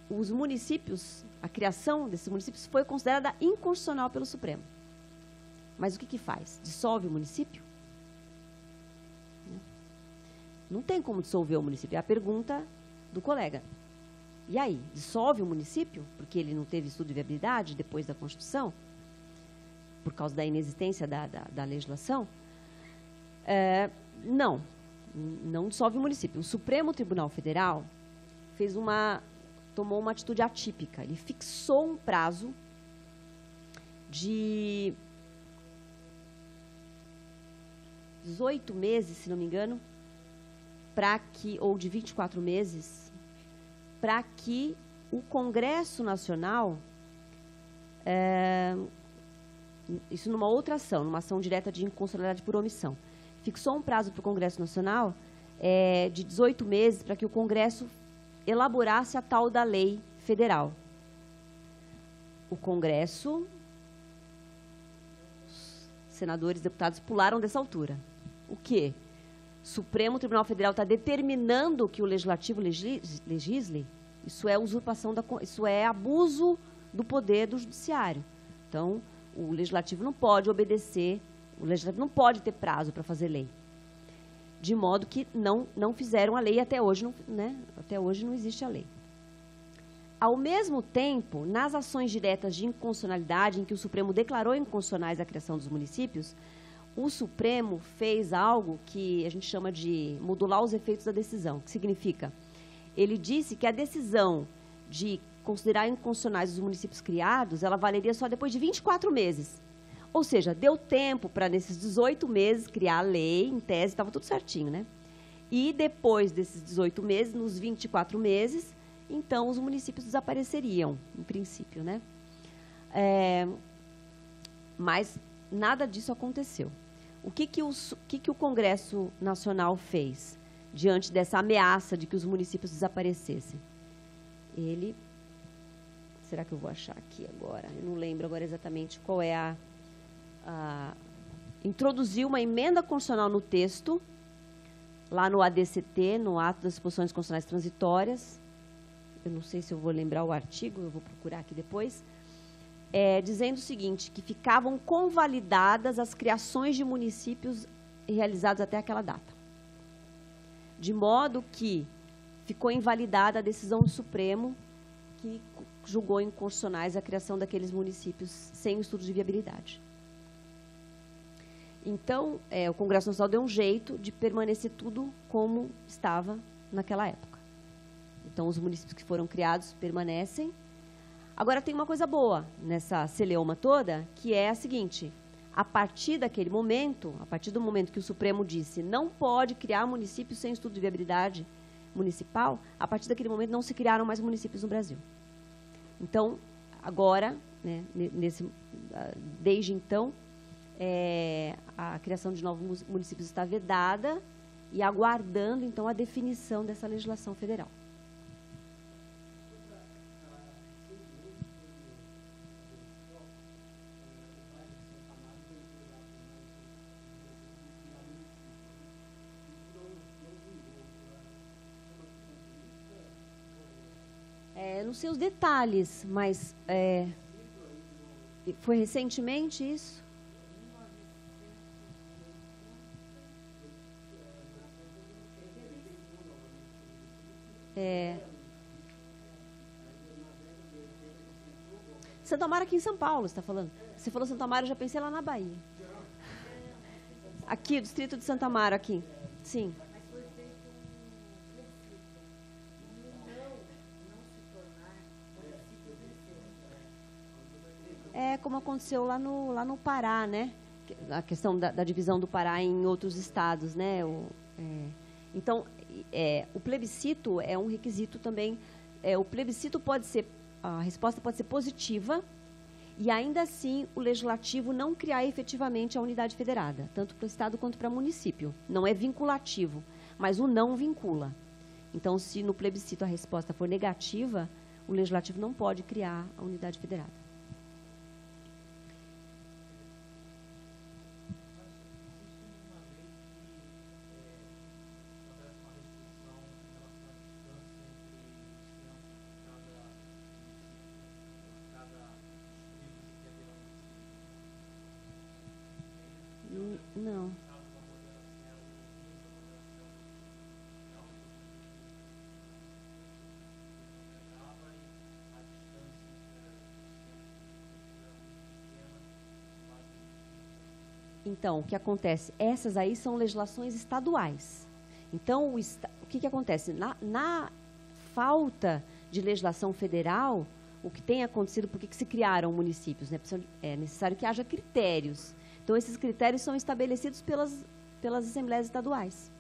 Os municípios, a criação desses municípios foi considerada inconstitucional pelo Supremo. Mas o que faz? Dissolve o município? Não tem como dissolver o município. É a pergunta do colega. E aí, dissolve o município? Porque ele não teve estudo de viabilidade depois da Constituição? Por causa da inexistência da legislação? Não dissolve o município. O Supremo Tribunal Federal tomou uma atitude atípica. Ele fixou um prazo de 18 meses, se não me engano, ou de 24 meses, para que o Congresso Nacional, isso numa outra ação, numa ação direta de inconstitucionalidade por omissão, fixou um prazo para o Congresso Nacional de 18 meses para que o Congresso elaborasse a tal da lei federal. O Congresso senadores, deputados pularam dessa altura. O quê? Supremo Tribunal Federal está determinando que o Legislativo legisle? Isso é usurpação, isso é abuso do poder do Judiciário. Então, o Legislativo não pode obedecer, o Legislativo não pode ter prazo para fazer lei. De modo que não fizeram a lei até hoje, né? Até hoje não existe a lei. Ao mesmo tempo, nas ações diretas de inconstitucionalidade, em que o Supremo declarou inconstitucionais a criação dos municípios, o Supremo fez algo que a gente chama de modular os efeitos da decisão, que significa, ele disse que a decisão de considerar inconstitucionais os municípios criados, ela valeria só depois de 24 meses. Ou seja, deu tempo para, nesses 18 meses, criar a lei, em tese, estava tudo certinho, né? E depois desses 18 meses, nos 24 meses, então os municípios desapareceriam, em princípio, né? Mas nada disso aconteceu. O que o Congresso Nacional fez diante dessa ameaça de que os municípios desaparecessem? Ele... Será que eu vou achar aqui agora? Eu não lembro agora exatamente qual é introduziu uma emenda constitucional no texto, lá no ADCT, no Ato das Disposições Constitucionais Transitórias. Eu não sei se eu vou lembrar o artigo, eu vou procurar aqui depois. Dizendo o seguinte, que ficavam convalidadas as criações de municípios realizados até aquela data. De modo que ficou invalidada a decisão do Supremo que julgou inconstitucionais a criação daqueles municípios sem o estudo de viabilidade. Então, o Congresso Nacional deu um jeito de permanecer tudo como estava naquela época. Então, os municípios que foram criados permanecem. Agora, tem uma coisa boa nessa celeuma toda, que é a seguinte: a partir daquele momento, a partir do momento que o Supremo disse não pode criar municípios sem estudo de viabilidade municipal, a partir daquele momento não se criaram mais municípios no Brasil. Então, agora, né, desde então, a criação de novos municípios está vedada e aguardando, então, a definição dessa legislação federal. Não sei os detalhes, mas foi recentemente isso? Santo Amaro aqui em São Paulo, você está falando? Você falou Santo Amaro, eu já pensei lá na Bahia. Aqui, o distrito de Santo Amaro, aqui. Sim. Como aconteceu lá no Pará, né? A questão da divisão do Pará em outros estados, né? Então, o plebiscito é um requisito também. O plebiscito pode ser, a resposta pode ser positiva e ainda assim o legislativo não criar efetivamente a unidade federada, tanto para o estado quanto para o município. Não é vinculativo, mas o não vincula. Então, se no plebiscito a resposta for negativa, o legislativo não pode criar a unidade federada. Não. Então, o que acontece? Essas aí são legislações estaduais. Então, o que acontece? Na falta de legislação federal, o que tem acontecido, por que se criaram municípios? Né? É necessário que haja critérios. Então, esses critérios são estabelecidos pelas assembleias estaduais.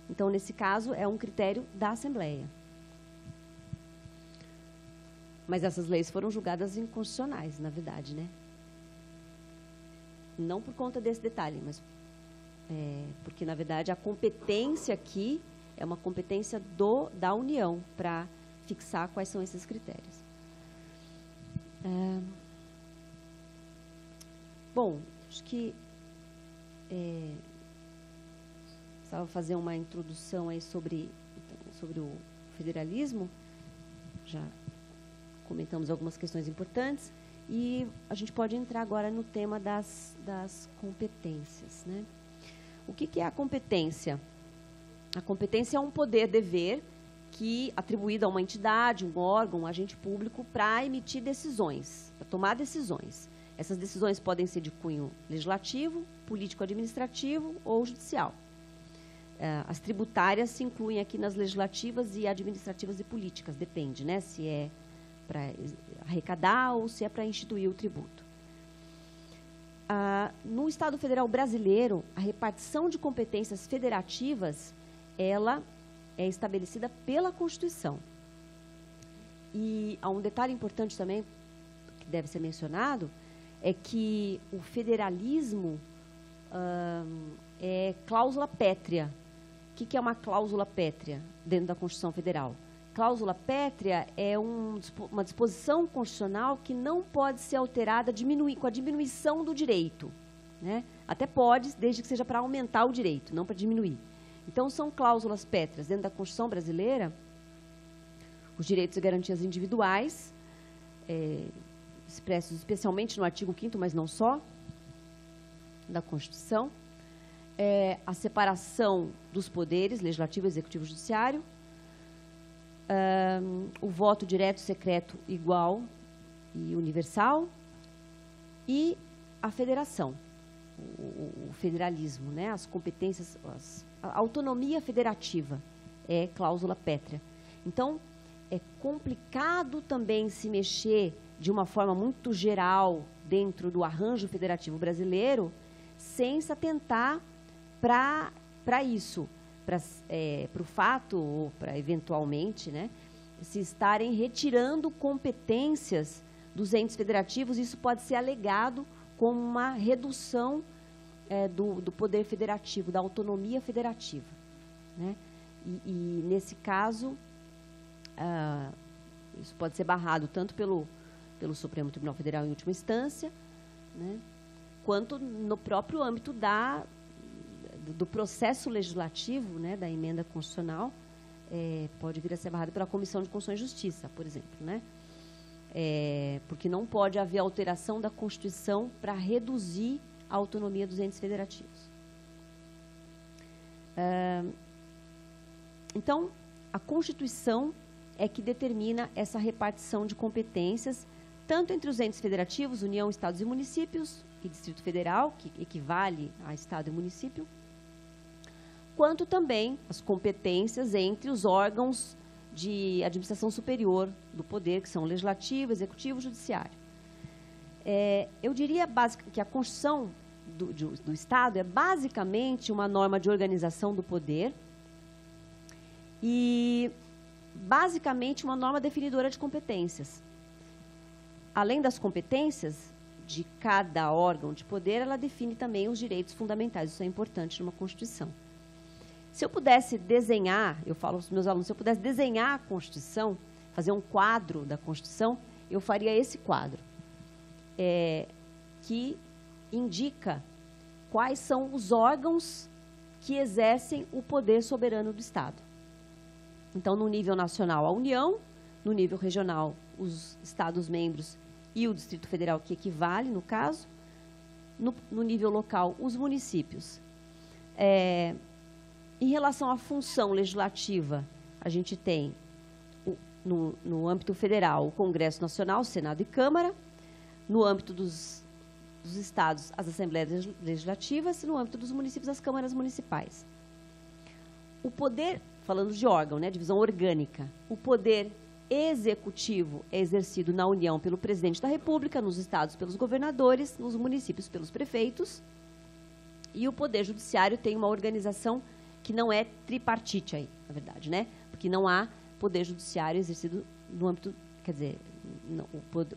Então, nesse caso, é um critério da Assembleia. Mas essas leis foram julgadas inconstitucionais, na verdade, né? Não por conta desse detalhe, mas porque, na verdade, a competência aqui é uma competência da União para fixar quais são esses critérios. Bom, acho que Precisava fazer uma introdução aí sobre o federalismo. Já comentamos algumas questões importantes. E a gente pode entrar agora no tema das competências, né? O que é a competência? A competência é um poder-dever que atribuído a uma entidade, um órgão, um agente público para emitir decisões, para tomar decisões. Essas decisões podem ser de cunho legislativo, político-administrativo ou judicial. As tributárias se incluem aqui nas legislativas e administrativas e políticas, depende, né? Se é para arrecadar ou se é para instituir o tributo. No Estado Federal Brasileiro, a repartição de competências federativas, ela é estabelecida pela Constituição. E há um detalhe importante também, que deve ser mencionado, é que o federalismo é cláusula pétrea. O que é uma cláusula pétrea dentro da Constituição Federal? Cláusula pétrea é uma disposição constitucional que não pode ser alterada com a diminuição do direito, né? Até pode, desde que seja para aumentar o direito, não para diminuir. Então, são cláusulas pétreas dentro da Constituição brasileira, os direitos e garantias individuais, expressos especialmente no artigo 5º, mas não só, da Constituição, a separação dos poderes, legislativo, executivo e judiciário, o voto direto, secreto, igual e universal, e a federação, o federalismo, né? As competências, a autonomia federativa é cláusula pétrea. Então, é complicado também se mexer de uma forma muito geral dentro do arranjo federativo brasileiro sem se atentar para isso, para o fato, ou para eventualmente, né, se estarem retirando competências dos entes federativos. Isso pode ser alegado como uma redução do poder federativo, da autonomia federativa, né? E nesse caso, isso pode ser barrado tanto pelo Supremo Tribunal Federal em última instância, né, quanto no próprio âmbito do processo legislativo, né, da emenda constitucional, pode vir a ser barrado pela Comissão de Constituição e Justiça, por exemplo, né? Porque não pode haver alteração da Constituição para reduzir a autonomia dos entes federativos. Então, a Constituição é que determina essa repartição de competências, tanto entre os entes federativos, União, Estados e Municípios, e Distrito Federal, que equivale a Estado e município, quanto também as competências entre os órgãos de administração superior do poder, que são legislativo, executivo e judiciário. Eu diria que a Constituição do Estado é basicamente uma norma de organização do poder e basicamente uma norma definidora de competências. Além das competências de cada órgão de poder, ela define também os direitos fundamentais. Isso é importante numa Constituição. Se eu pudesse desenhar, eu falo aos meus alunos, se eu pudesse desenhar a Constituição, fazer um quadro da Constituição, eu faria esse quadro, que indica quais são os órgãos que exercem o poder soberano do Estado. Então, no nível nacional, a União, no nível regional, os Estados-membros e o Distrito Federal, que equivale, no caso, no nível local, os municípios. Em relação à função legislativa, a gente tem, no âmbito federal, o Congresso Nacional, Senado e Câmara, no âmbito dos estados, as Assembleias Legislativas, e no âmbito dos municípios, as câmaras municipais. O poder, falando de órgão, né, divisão orgânica, o poder executivo é exercido na União pelo Presidente da República, nos estados pelos governadores, nos municípios pelos prefeitos, e o Poder Judiciário tem uma organização que não é tripartite aí, na verdade, né? Porque não há Poder Judiciário exercido no âmbito, quer dizer, não,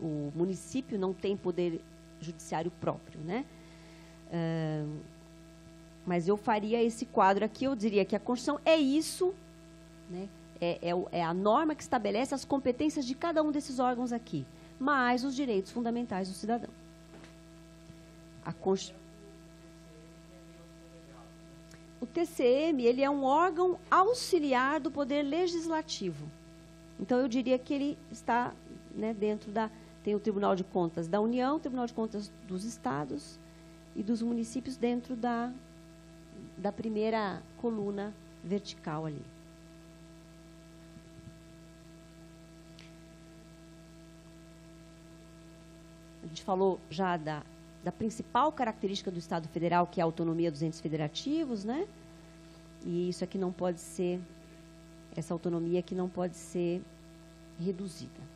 o município não tem Poder Judiciário próprio, né? Mas eu faria esse quadro aqui, eu diria que a Constituição é isso, né? É a norma que estabelece as competências de cada um desses órgãos aqui, mais os direitos fundamentais do cidadão. A Constituição... TCM, ele é um órgão auxiliar do Poder Legislativo. Então, eu diria que ele está, né, dentro da... Tem o Tribunal de Contas da União, o Tribunal de Contas dos Estados e dos municípios dentro da primeira coluna vertical ali. A gente falou já da principal característica do Estado Federal, que é a autonomia dos entes federativos, né? E isso aqui não pode ser, essa autonomia aqui não pode ser reduzida.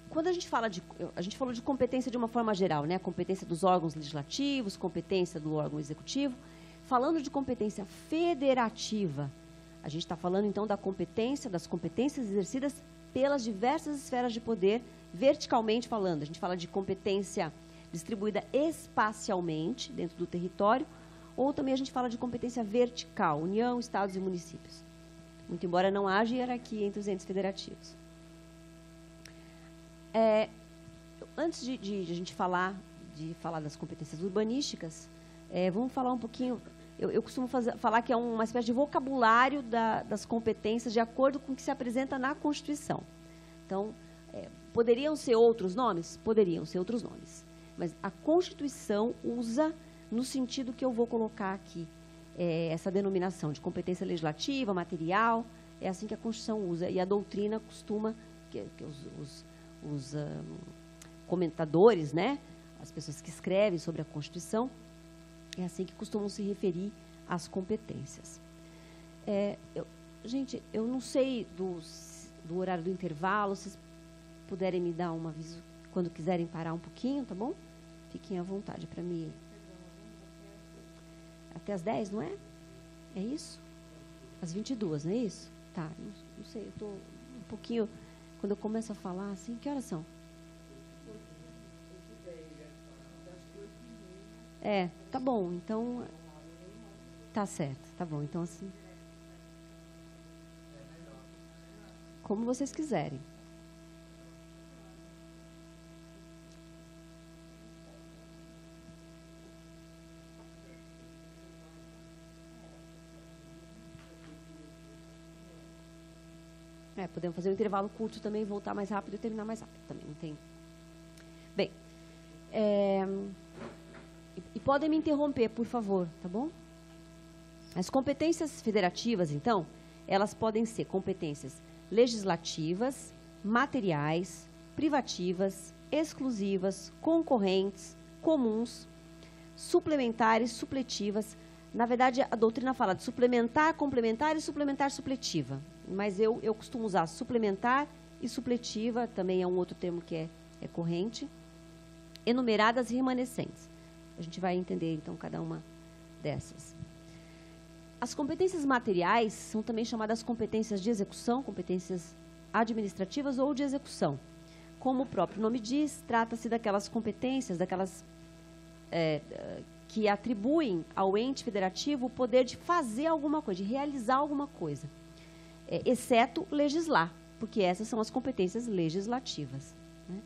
Quando a gente falou de competência de uma forma geral, né? Competência dos órgãos legislativos, competência do órgão executivo. Falando de competência federativa, a gente está falando então das competências exercidas pelas diversas esferas de poder, verticalmente falando. A gente fala de competência distribuída espacialmente dentro do território, ou também a gente fala de competência vertical, União, Estados e municípios. Muito embora não haja hierarquia entre os entes federativos. Antes de a gente falar das competências urbanísticas, vamos falar um pouquinho... Eu costumo falar que é uma espécie de vocabulário das competências de acordo com o que se apresenta na Constituição. Então, poderiam ser outros nomes? Poderiam ser outros nomes. Mas a Constituição usa, no sentido que eu vou colocar aqui, essa denominação de competência legislativa, material, é assim que a Constituição usa. E a doutrina costuma, que os comentadores, né, as pessoas que escrevem sobre a Constituição, é assim que costumam se referir às competências. Gente, eu não sei do horário do intervalo, se vocês puderem me dar um aviso quando quiserem parar um pouquinho, tá bom? Fiquem à vontade para mim. Até às 10, não é? É isso? Às 22, não é isso? Tá, não sei, eu estou um pouquinho... Quando eu começo a falar assim, que horas são? Tá bom, então... Tá certo, tá bom, então assim... Como vocês quiserem. Podemos fazer um intervalo curto também, voltar mais rápido e terminar mais rápido também, não tem... Bem, e podem me interromper, por favor, tá bom? As competências federativas, então, elas podem ser competências legislativas, materiais, privativas, exclusivas, concorrentes, comuns, suplementares, supletivas. Na verdade, a doutrina fala de suplementar, complementar e suplementar supletiva. Mas eu costumo usar suplementar e supletiva, também é um outro termo que é corrente, enumeradas e remanescentes. A gente vai entender, então, cada uma dessas. As competências materiais são também chamadas competências de execução, competências administrativas ou de execução. Como o próprio nome diz, trata-se daquelas competências, que atribuem ao ente federativo o poder de fazer alguma coisa, de realizar alguma coisa, exceto legislar, porque essas são as competências legislativas, né?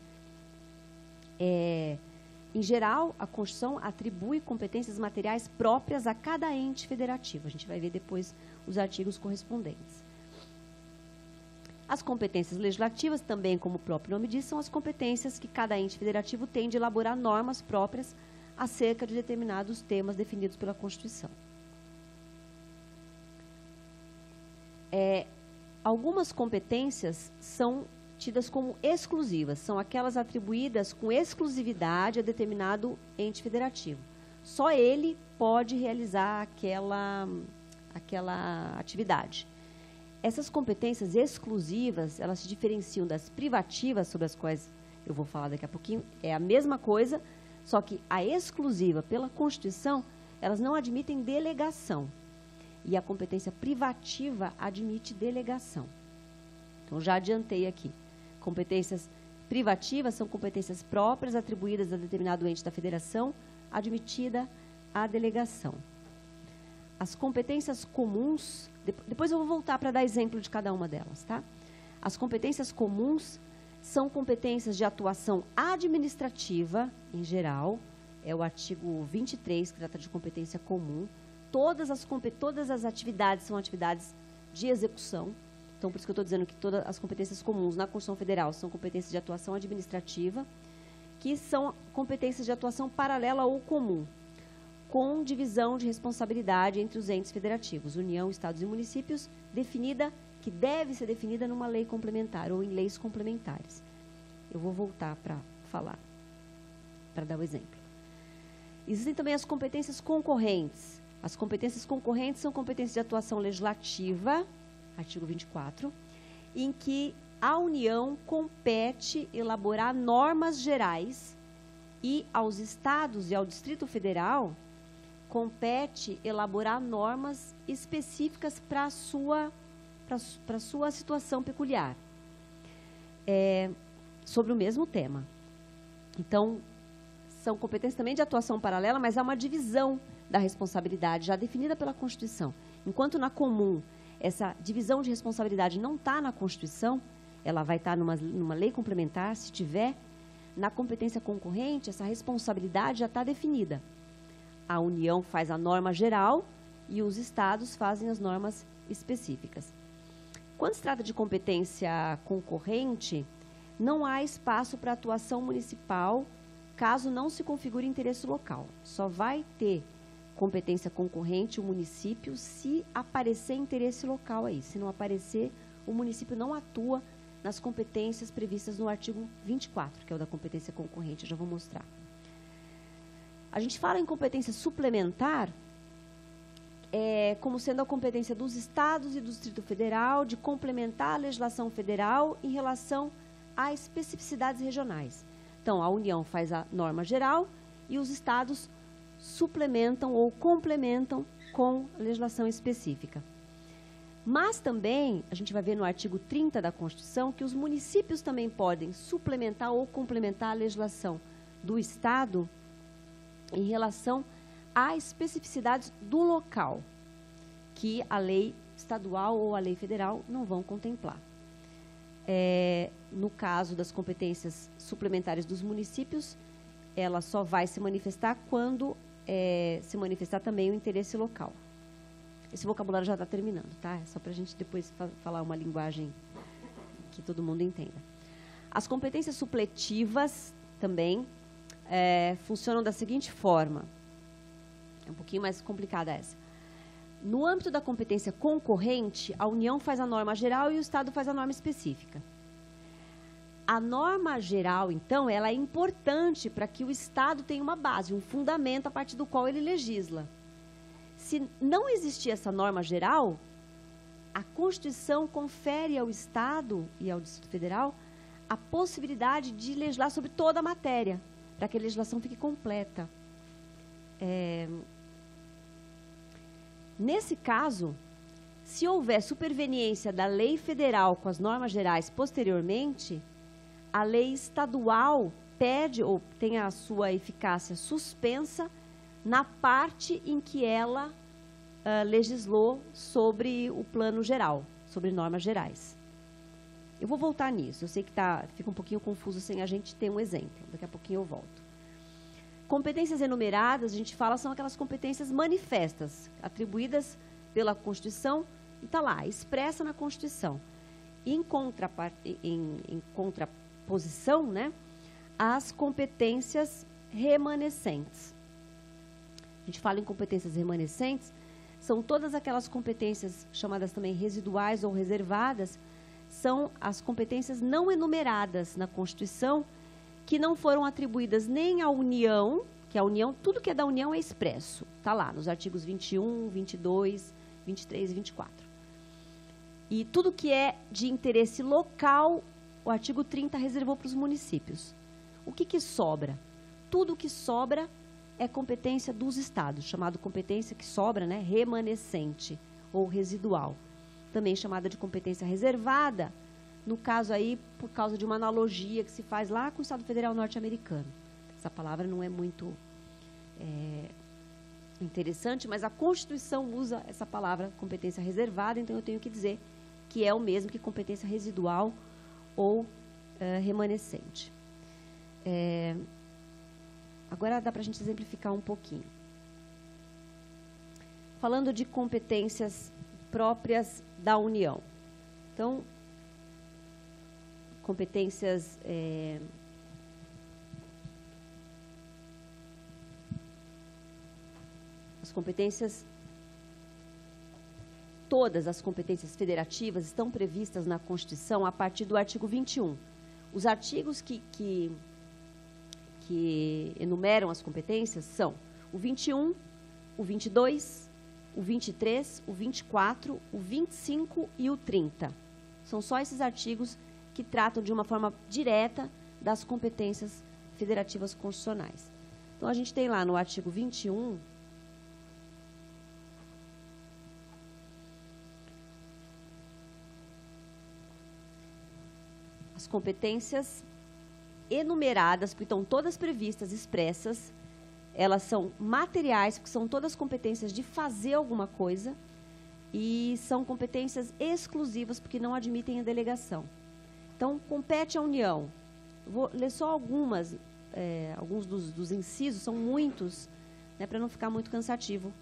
Em geral, a Constituição atribui competências materiais próprias a cada ente federativo. A gente vai ver depois os artigos correspondentes. As competências legislativas, também como o próprio nome diz, são as competências que cada ente federativo tem de elaborar normas próprias acerca de determinados temas definidos pela Constituição. Algumas competências são tidas como exclusivas, são aquelas atribuídas com exclusividade a determinado ente federativo. Só ele pode realizar aquela atividade. Essas competências exclusivas, elas se diferenciam das privativas, sobre as quais eu vou falar daqui a pouquinho. É a mesma coisa, só que a exclusiva, pela Constituição, elas não admitem delegação. E a competência privativa admite delegação. Então, já adiantei aqui. Competências privativas são competências próprias atribuídas a determinado ente da federação, admitida a delegação. As competências comuns, depois eu vou voltar para dar exemplo de cada uma delas, tá? As competências comuns são competências de atuação administrativa, em geral, é o artigo 23, que trata de competência comum. Todas as atividades são atividades de execução. Então, por isso que eu estou dizendo que todas as competências comuns na Constituição Federal são competências de atuação administrativa, que são competências de atuação paralela ou comum, com divisão de responsabilidade entre os entes federativos, União, Estados e municípios, que deve ser definida numa lei complementar ou em leis complementares. Eu vou voltar para falar, para dar o exemplo. Existem também as competências concorrentes. As competências concorrentes são competências de atuação legislativa, artigo 24, em que a União compete elaborar normas gerais e aos estados e ao Distrito Federal compete elaborar normas específicas para a sua situação peculiar, sobre o mesmo tema. Então, são competências também de atuação paralela, mas há uma divisão da responsabilidade já definida pela Constituição. Enquanto na comum, essa divisão de responsabilidade não está na Constituição, ela vai estar numa lei complementar, se tiver. Na competência concorrente, essa responsabilidade já está definida. A União faz a norma geral e os estados fazem as normas específicas. Quando se trata de competência concorrente, não há espaço para atuação municipal caso não se configure interesse local. Só vai ter competência concorrente o município se aparecer interesse local aí. Se não aparecer, o município não atua nas competências previstas no artigo 24, que é o da competência concorrente, eu já vou mostrar. A gente fala em competência suplementar como sendo a competência dos estados e do Distrito Federal de complementar a legislação federal em relação a especificidades regionais. Então, a União faz a norma geral e os estados suplementam ou complementam com a legislação específica. Mas também, a gente vai ver no artigo 30 da Constituição, que os municípios também podem suplementar ou complementar a legislação do Estado em relação a especificidades do local, que a lei estadual ou a lei federal não vão contemplar. No caso das competências suplementares dos municípios, ela só vai se manifestar quando se manifestar também o interesse local. Esse vocabulário já está terminando, tá? É só para a gente depois falar uma linguagem que todo mundo entenda. As competências supletivas também funcionam da seguinte forma. É um pouquinho mais complicada essa. No âmbito da competência concorrente, a União faz a norma geral e o Estado faz a norma específica. A norma geral, então, ela é importante para que o Estado tenha uma base, um fundamento a partir do qual ele legisla. Se não existir essa norma geral, a Constituição confere ao Estado e ao Distrito Federal a possibilidade de legislar sobre toda a matéria, para que a legislação fique completa. Nesse caso, se houver superveniência da lei federal com as normas gerais posteriormente, a lei estadual perde ou tem a sua eficácia suspensa na parte em que ela legislou sobre o plano geral, sobre normas gerais. Eu vou voltar nisso, eu sei que fica um pouquinho confuso sem a gente ter um exemplo, daqui a pouquinho eu volto. Competências enumeradas, a gente fala, são aquelas competências manifestas, atribuídas pela Constituição, e está lá, expressa na Constituição. Em contraposição, né, às competências remanescentes. A gente fala em competências remanescentes, são todas aquelas competências chamadas também residuais ou reservadas, são as competências não enumeradas na Constituição, que não foram atribuídas nem à União, que a União, tudo que é da União é expresso, está lá nos artigos 21, 22, 23 e 24. E tudo que é de interesse local, o artigo 30 reservou para os municípios. O que sobra? Tudo que sobra é competência dos estados, chamado competência que sobra, né, remanescente ou residual, também chamada de competência reservada, no caso aí, por causa de uma analogia que se faz lá com o Estado Federal norte-americano. Essa palavra não é muito interessante, mas a Constituição usa essa palavra competência reservada, então eu tenho que dizer que é o mesmo que competência residual ou remanescente. Agora dá para a gente exemplificar um pouquinho. Falando de competências próprias da União. Então, competências... as competências... Todas as competências federativas estão previstas na Constituição a partir do artigo 21. Os artigos que enumeram as competências são o 21, o 22, o 23, o 24, o 25 e o 30. São só esses artigos que tratam de uma forma direta das competências federativas constitucionais. Então, a gente tem lá no artigo 21... as competências enumeradas, porque estão todas previstas, expressas, elas são materiais, porque são todas competências de fazer alguma coisa, e são competências exclusivas, porque não admitem a delegação. Então, compete à União. Vou ler só alguns dos incisos, são muitos, né, para não ficar muito cansativo.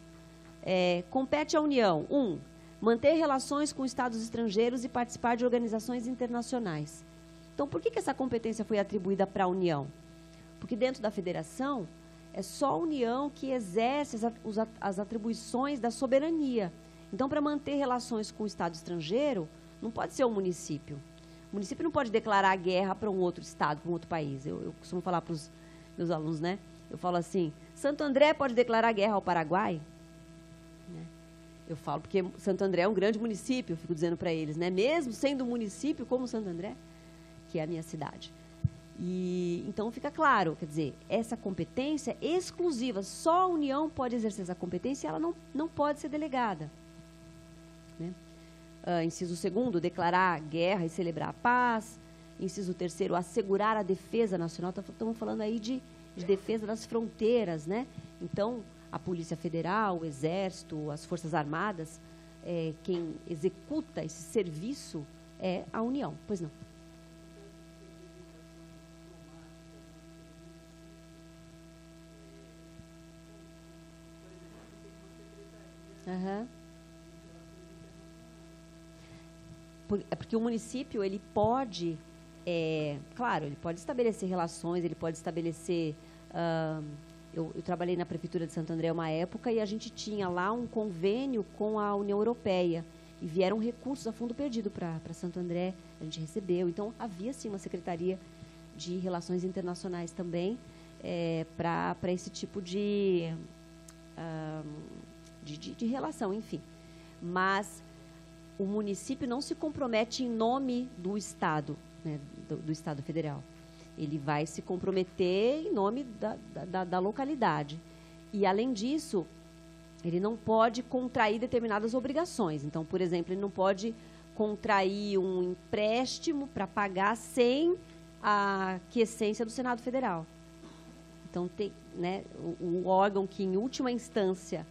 Compete à União, 1, manter relações com estados estrangeiros e participar de organizações internacionais. Então, por que essa competência foi atribuída para a União? Porque dentro da federação, é só a União que exerce as atribuições da soberania. Então, para manter relações com o Estado estrangeiro, não pode ser o município. O município não pode declarar guerra para um outro Estado, para um outro país. Eu costumo falar para os meus alunos, né? Eu falo assim, Santo André pode declarar guerra ao Paraguai? Né? Eu falo, porque Santo André é um grande município, eu fico dizendo para eles, né? Mesmo sendo um município como Santo André, que é a minha cidade. E, então, fica claro, quer dizer, essa competência exclusiva, só a União pode exercer essa competência e ela não pode ser delegada. Né? Inciso 2º, declarar guerra e celebrar a paz. Inciso 3º, assegurar a defesa nacional. Estamos falando aí de defesa das fronteiras, né? Então, a Polícia Federal, o Exército, as Forças Armadas, quem executa esse serviço é a União. Pois não. Uhum. Porque o município, ele pode, claro, ele pode estabelecer relações, ele pode estabelecer... eu trabalhei na Prefeitura de Santo André uma época e a gente tinha lá um convênio com a União Europeia e vieram recursos a fundo perdido para Santo André, a gente recebeu. Então, havia, sim, uma Secretaria de Relações Internacionais também para esse tipo de relação, enfim. Mas o município não se compromete em nome do Estado, né, do Estado Federal. Ele vai se comprometer em nome da localidade. E, além disso, ele não pode contrair determinadas obrigações. Então, por exemplo, ele não pode contrair um empréstimo para pagar sem a quiescência do Senado Federal. Então, né, o órgão que, em última instância,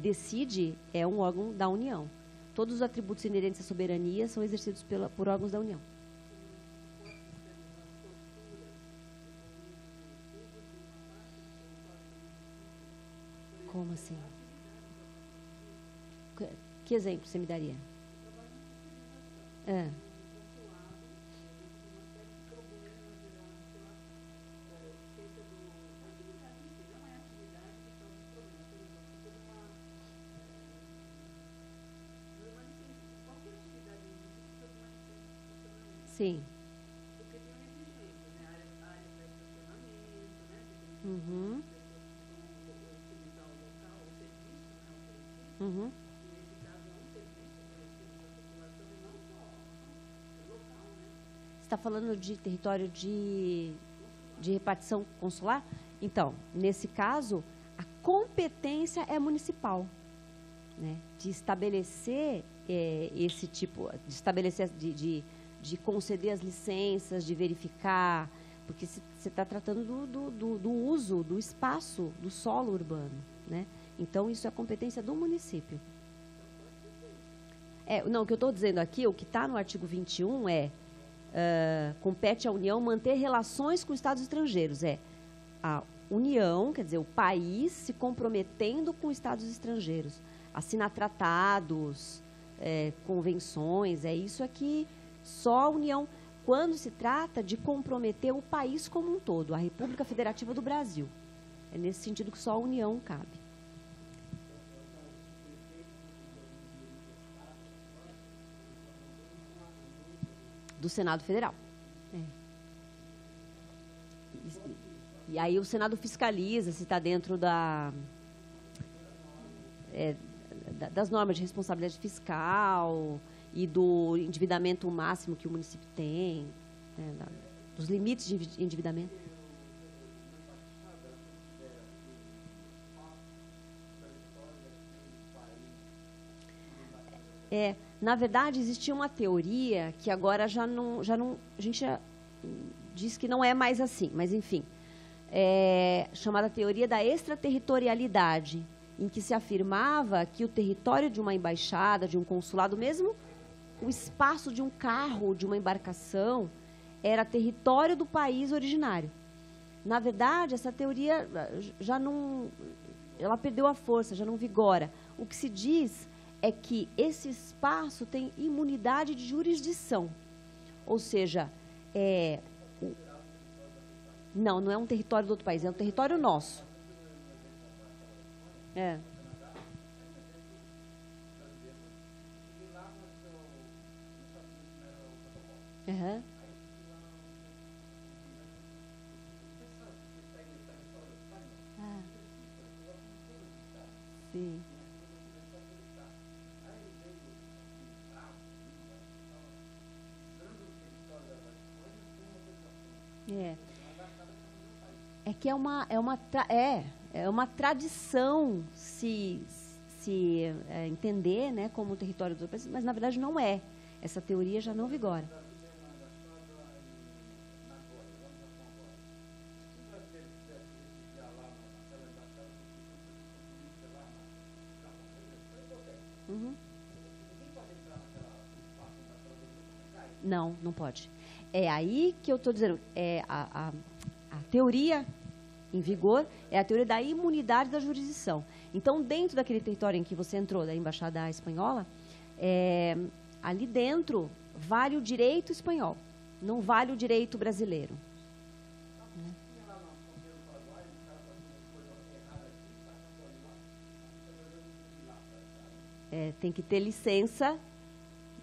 decide é um órgão da União. Todos os atributos inerentes à soberania são exercidos por órgãos da União. Como assim? Que exemplo você me daria? Sim. Porque tem uma exigência, né? Área para estacionamento, né? Uhum. Utilizar o local, o serviço, né? Uhum. E nesse caso é um serviço oferecido para a população e não só local, né? Você está falando de território de repartição consular? Então, nesse caso, a competência é municipal, né? De estabelecer esse tipo, de estabelecer, de conceder as licenças, de verificar, porque você está tratando do uso, do espaço, do solo urbano, né? Então, isso é competência do município. Não, o que eu estou dizendo aqui, o que está no artigo 21 compete à União manter relações com estados estrangeiros. União, quer dizer, o país se comprometendo com estados estrangeiros, assinar tratados, convenções, isso aqui só a União, quando se trata de comprometer o país como um todo, a República Federativa do Brasil. É nesse sentido que só a União cabe. Do Senado Federal. E aí o Senado fiscaliza se está dentro das normas de responsabilidade fiscal e do endividamento máximo que o município tem, dos limites de endividamento. Na verdade, existia uma teoria que agora já não a gente já diz que não é mais assim, mas enfim, chamada teoria da extraterritorialidade, em que se afirmava que o território de uma embaixada, de um consulado, mesmo o espaço de um carro, de uma embarcação, era território do país originário. Na verdade, essa teoria já não, ela perdeu a força, já não vigora. O que se diz é que esse espaço tem imunidade de jurisdição, ou seja, não é um território do outro país, é um território nosso. Uhum. Sim. É que é uma tradição se entender, né, como território do país, mas na verdade não é. Essa teoria já não vigora. Uhum. Não pode. É aí que eu estou dizendo, a teoria em vigor é a teoria da imunidade da jurisdição. Então, dentro daquele território em que você entrou, da Embaixada Espanhola, ali dentro vale o direito espanhol, não vale o direito brasileiro. Tem que ter licença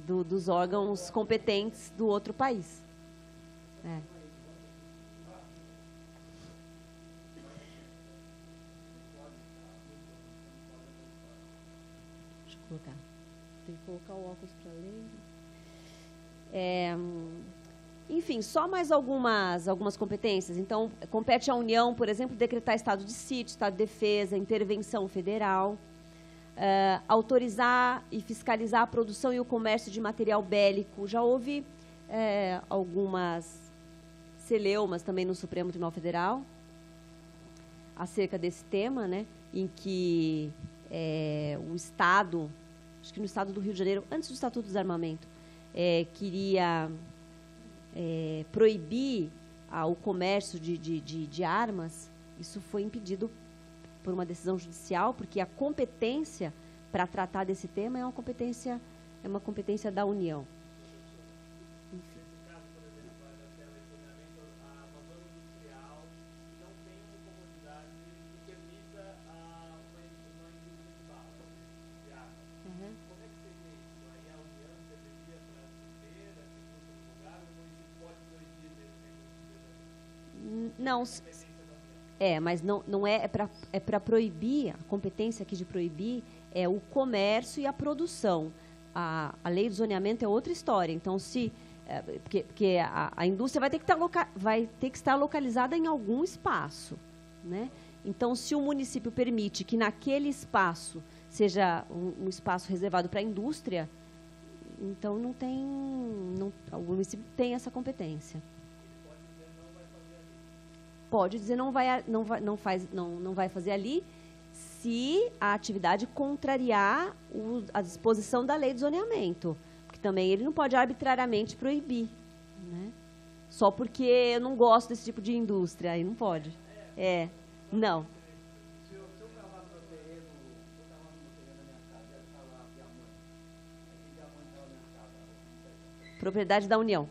dos órgãos competentes do outro país. Deixa eu colocar. Tem que colocar o óculos para ler. Enfim, só mais algumas competências. Então, compete à União, por exemplo, decretar estado de sítio, estado de defesa, intervenção federal. Autorizar e fiscalizar a produção e o comércio de material bélico. Já houve algumas celeumas também no Supremo Tribunal Federal acerca desse tema, né, em que o Estado, acho que no Estado do Rio de Janeiro, antes do Estatuto do Desarmamento, queria proibir o comércio de armas. Isso foi impedido por uma decisão judicial, porque a competência para tratar desse tema é uma competência da União. Enfim. Nesse caso, por exemplo, a licenciamento, a vazão industrial não tem uma comodidade que permita uma indústria de bala, de armas. Como é que seria isso? Aí a União deveria para atender essa indústria no lugar, ou o município pode proibir essa indústria? Não. Mas não é para proibir, a competência aqui de proibir é o comércio e a produção. A lei do zoneamento é outra história. Então, porque a indústria vai ter que estar localizada em algum espaço, né? Então, se o município permite que naquele espaço seja um espaço reservado para a indústria, então o município tem essa competência. Pode dizer não vai fazer ali se a atividade contrariar a disposição da lei de zoneamento. Porque também ele não pode arbitrariamente proibir, né? Só porque eu não gosto desse tipo de indústria, aí não pode. Não. Propriedade da União.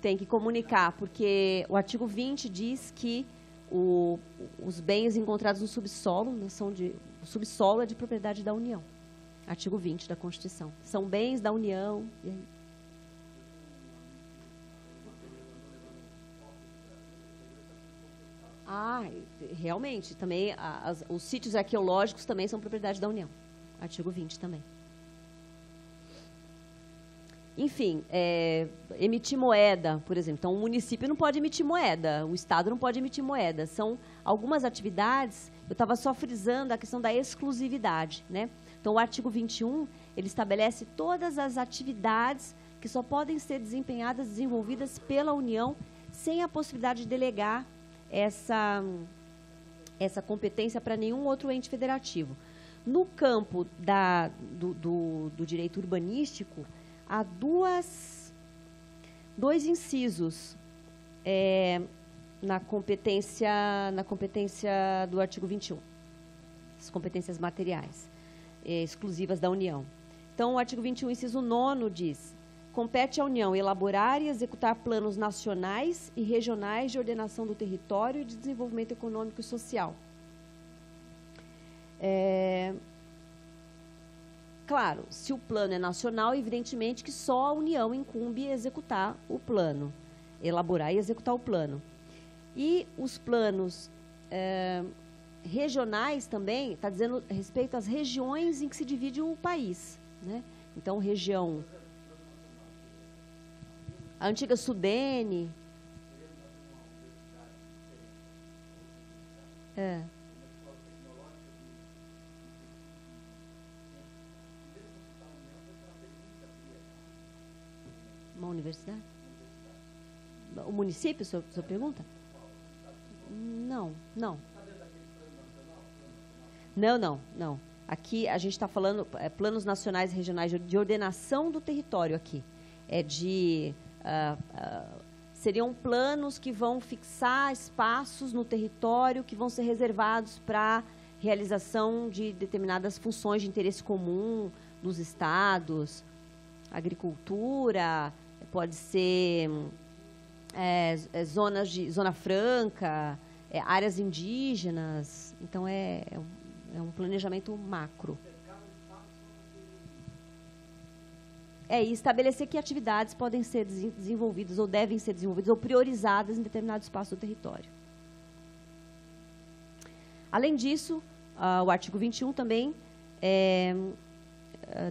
Tem que comunicar, porque o artigo 20 diz que os bens encontrados no subsolo, o subsolo é de propriedade da União. Artigo 20 da Constituição. São bens da União. Realmente, também os sítios arqueológicos também são propriedade da União. Artigo 20 também. Enfim, emitir moeda, por exemplo. Então, o município não pode emitir moeda, o Estado não pode emitir moeda. São algumas atividades, eu estava só frisando a questão da exclusividade, né? Então, o artigo 21, ele estabelece todas as atividades que só podem ser desempenhadas, desenvolvidas pela União, sem a possibilidade de delegar essa competência para nenhum outro ente federativo. No campo do direito urbanístico, há dois incisos na competência do artigo 21, as competências materiais exclusivas da União. Então, o artigo 21, inciso 9 diz: compete à União elaborar e executar planos nacionais e regionais de ordenação do território e de desenvolvimento econômico e social. Claro, se o plano é nacional, evidentemente que só a União incumbe executar o plano, elaborar e executar o plano. E os planos regionais também, está dizendo respeito às regiões em que se divide o país, né? Então, região... A antiga Sudene... Uma universidade? O município, sua pergunta? Não. Não. Aqui a gente está falando planos nacionais e regionais de ordenação do território aqui. Seriam planos que vão fixar espaços no território que vão ser reservados para realização de determinadas funções de interesse comum dos estados, agricultura, pode ser zona franca, áreas indígenas. Então, é um planejamento macro. E estabelecer que atividades podem ser desenvolvidas ou devem ser desenvolvidas ou priorizadas em determinado espaço do território. Além disso, o artigo 21 também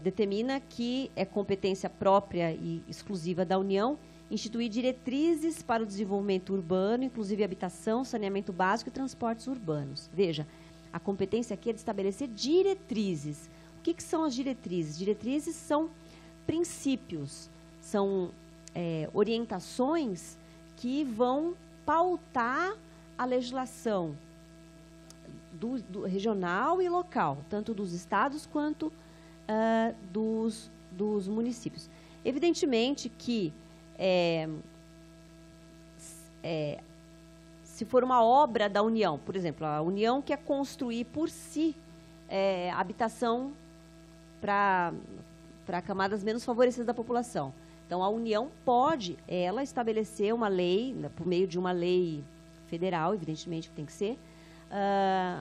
determina que é competência própria e exclusiva da União instituir diretrizes para o desenvolvimento urbano, inclusive habitação, saneamento básico e transportes urbanos. Veja, a competência aqui é de estabelecer diretrizes. O que são as diretrizes? Diretrizes são princípios, são orientações que vão pautar a legislação do regional e local, tanto dos estados quanto dos municípios. Evidentemente que se for uma obra da União, por exemplo, a União quer construir por si habitação para camadas menos favorecidas da população. Então, a União pode, ela, estabelecer uma lei, por meio de uma lei federal, evidentemente que tem que ser,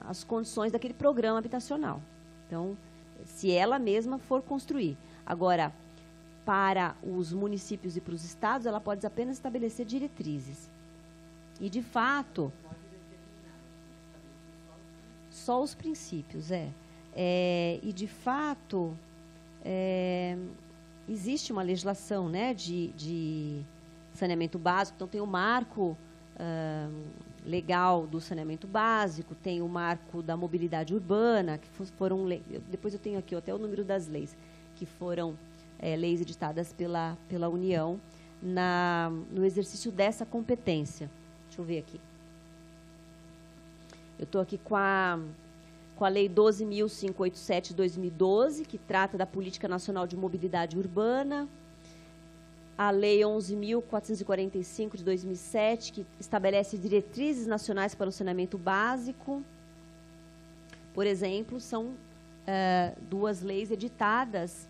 as condições daquele programa habitacional. Então, se ela mesma for construir. Agora, para os municípios e para os estados, ela pode apenas estabelecer diretrizes. E, de fato, só os princípios, e, de fato, existe uma legislação, né, de saneamento básico. Então, tem o marco legal do saneamento básico, tem o marco da mobilidade urbana, que foram depois eu tenho aqui até o número das leis, que foram leis editadas pela União no exercício dessa competência. Deixa eu ver aqui. Eu estou aqui com a Lei 12.587 de 2012, que trata da Política Nacional de Mobilidade Urbana. a Lei 11.445 de 2007, que estabelece diretrizes nacionais para o saneamento básico. Por exemplo, são duas leis editadas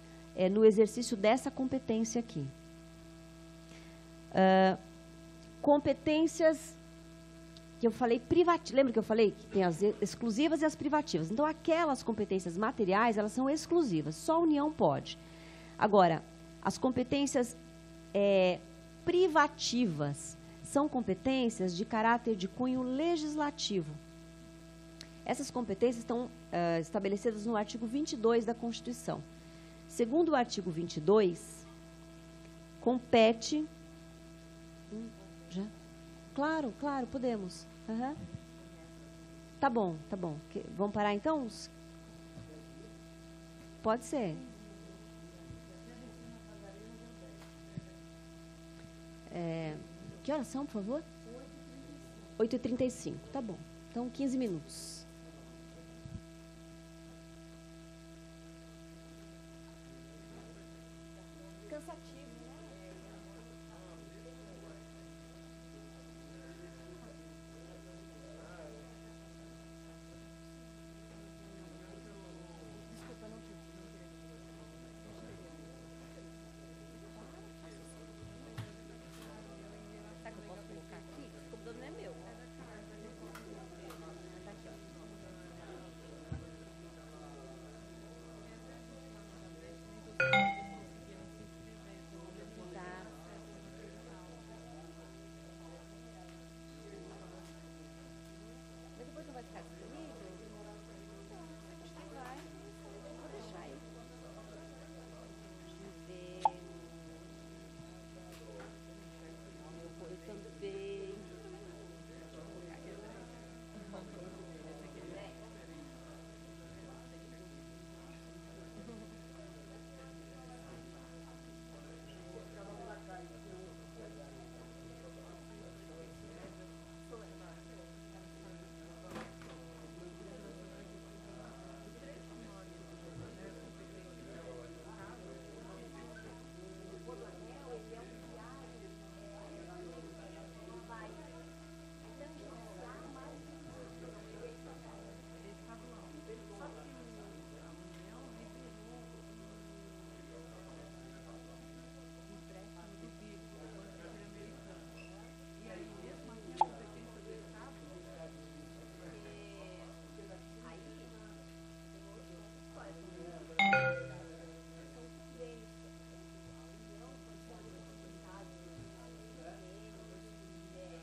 no exercício dessa competência aqui. Competências que eu falei privativas. Lembra que eu falei que tem as exclusivas e as privativas? Então, aquelas competências materiais, elas são exclusivas, só a União pode. Agora, as competências privativas são competências de caráter de cunho legislativo. Essas competências estão estabelecidas no artigo 22 da Constituição. Segundo o artigo 22, compete... Já? Claro, claro, podemos. Uhum. Tá bom, tá bom. Vamos parar então? Pode ser. Que horas são, por favor? 8h35. Tá bom. Então, 15 minutos. Vai ficar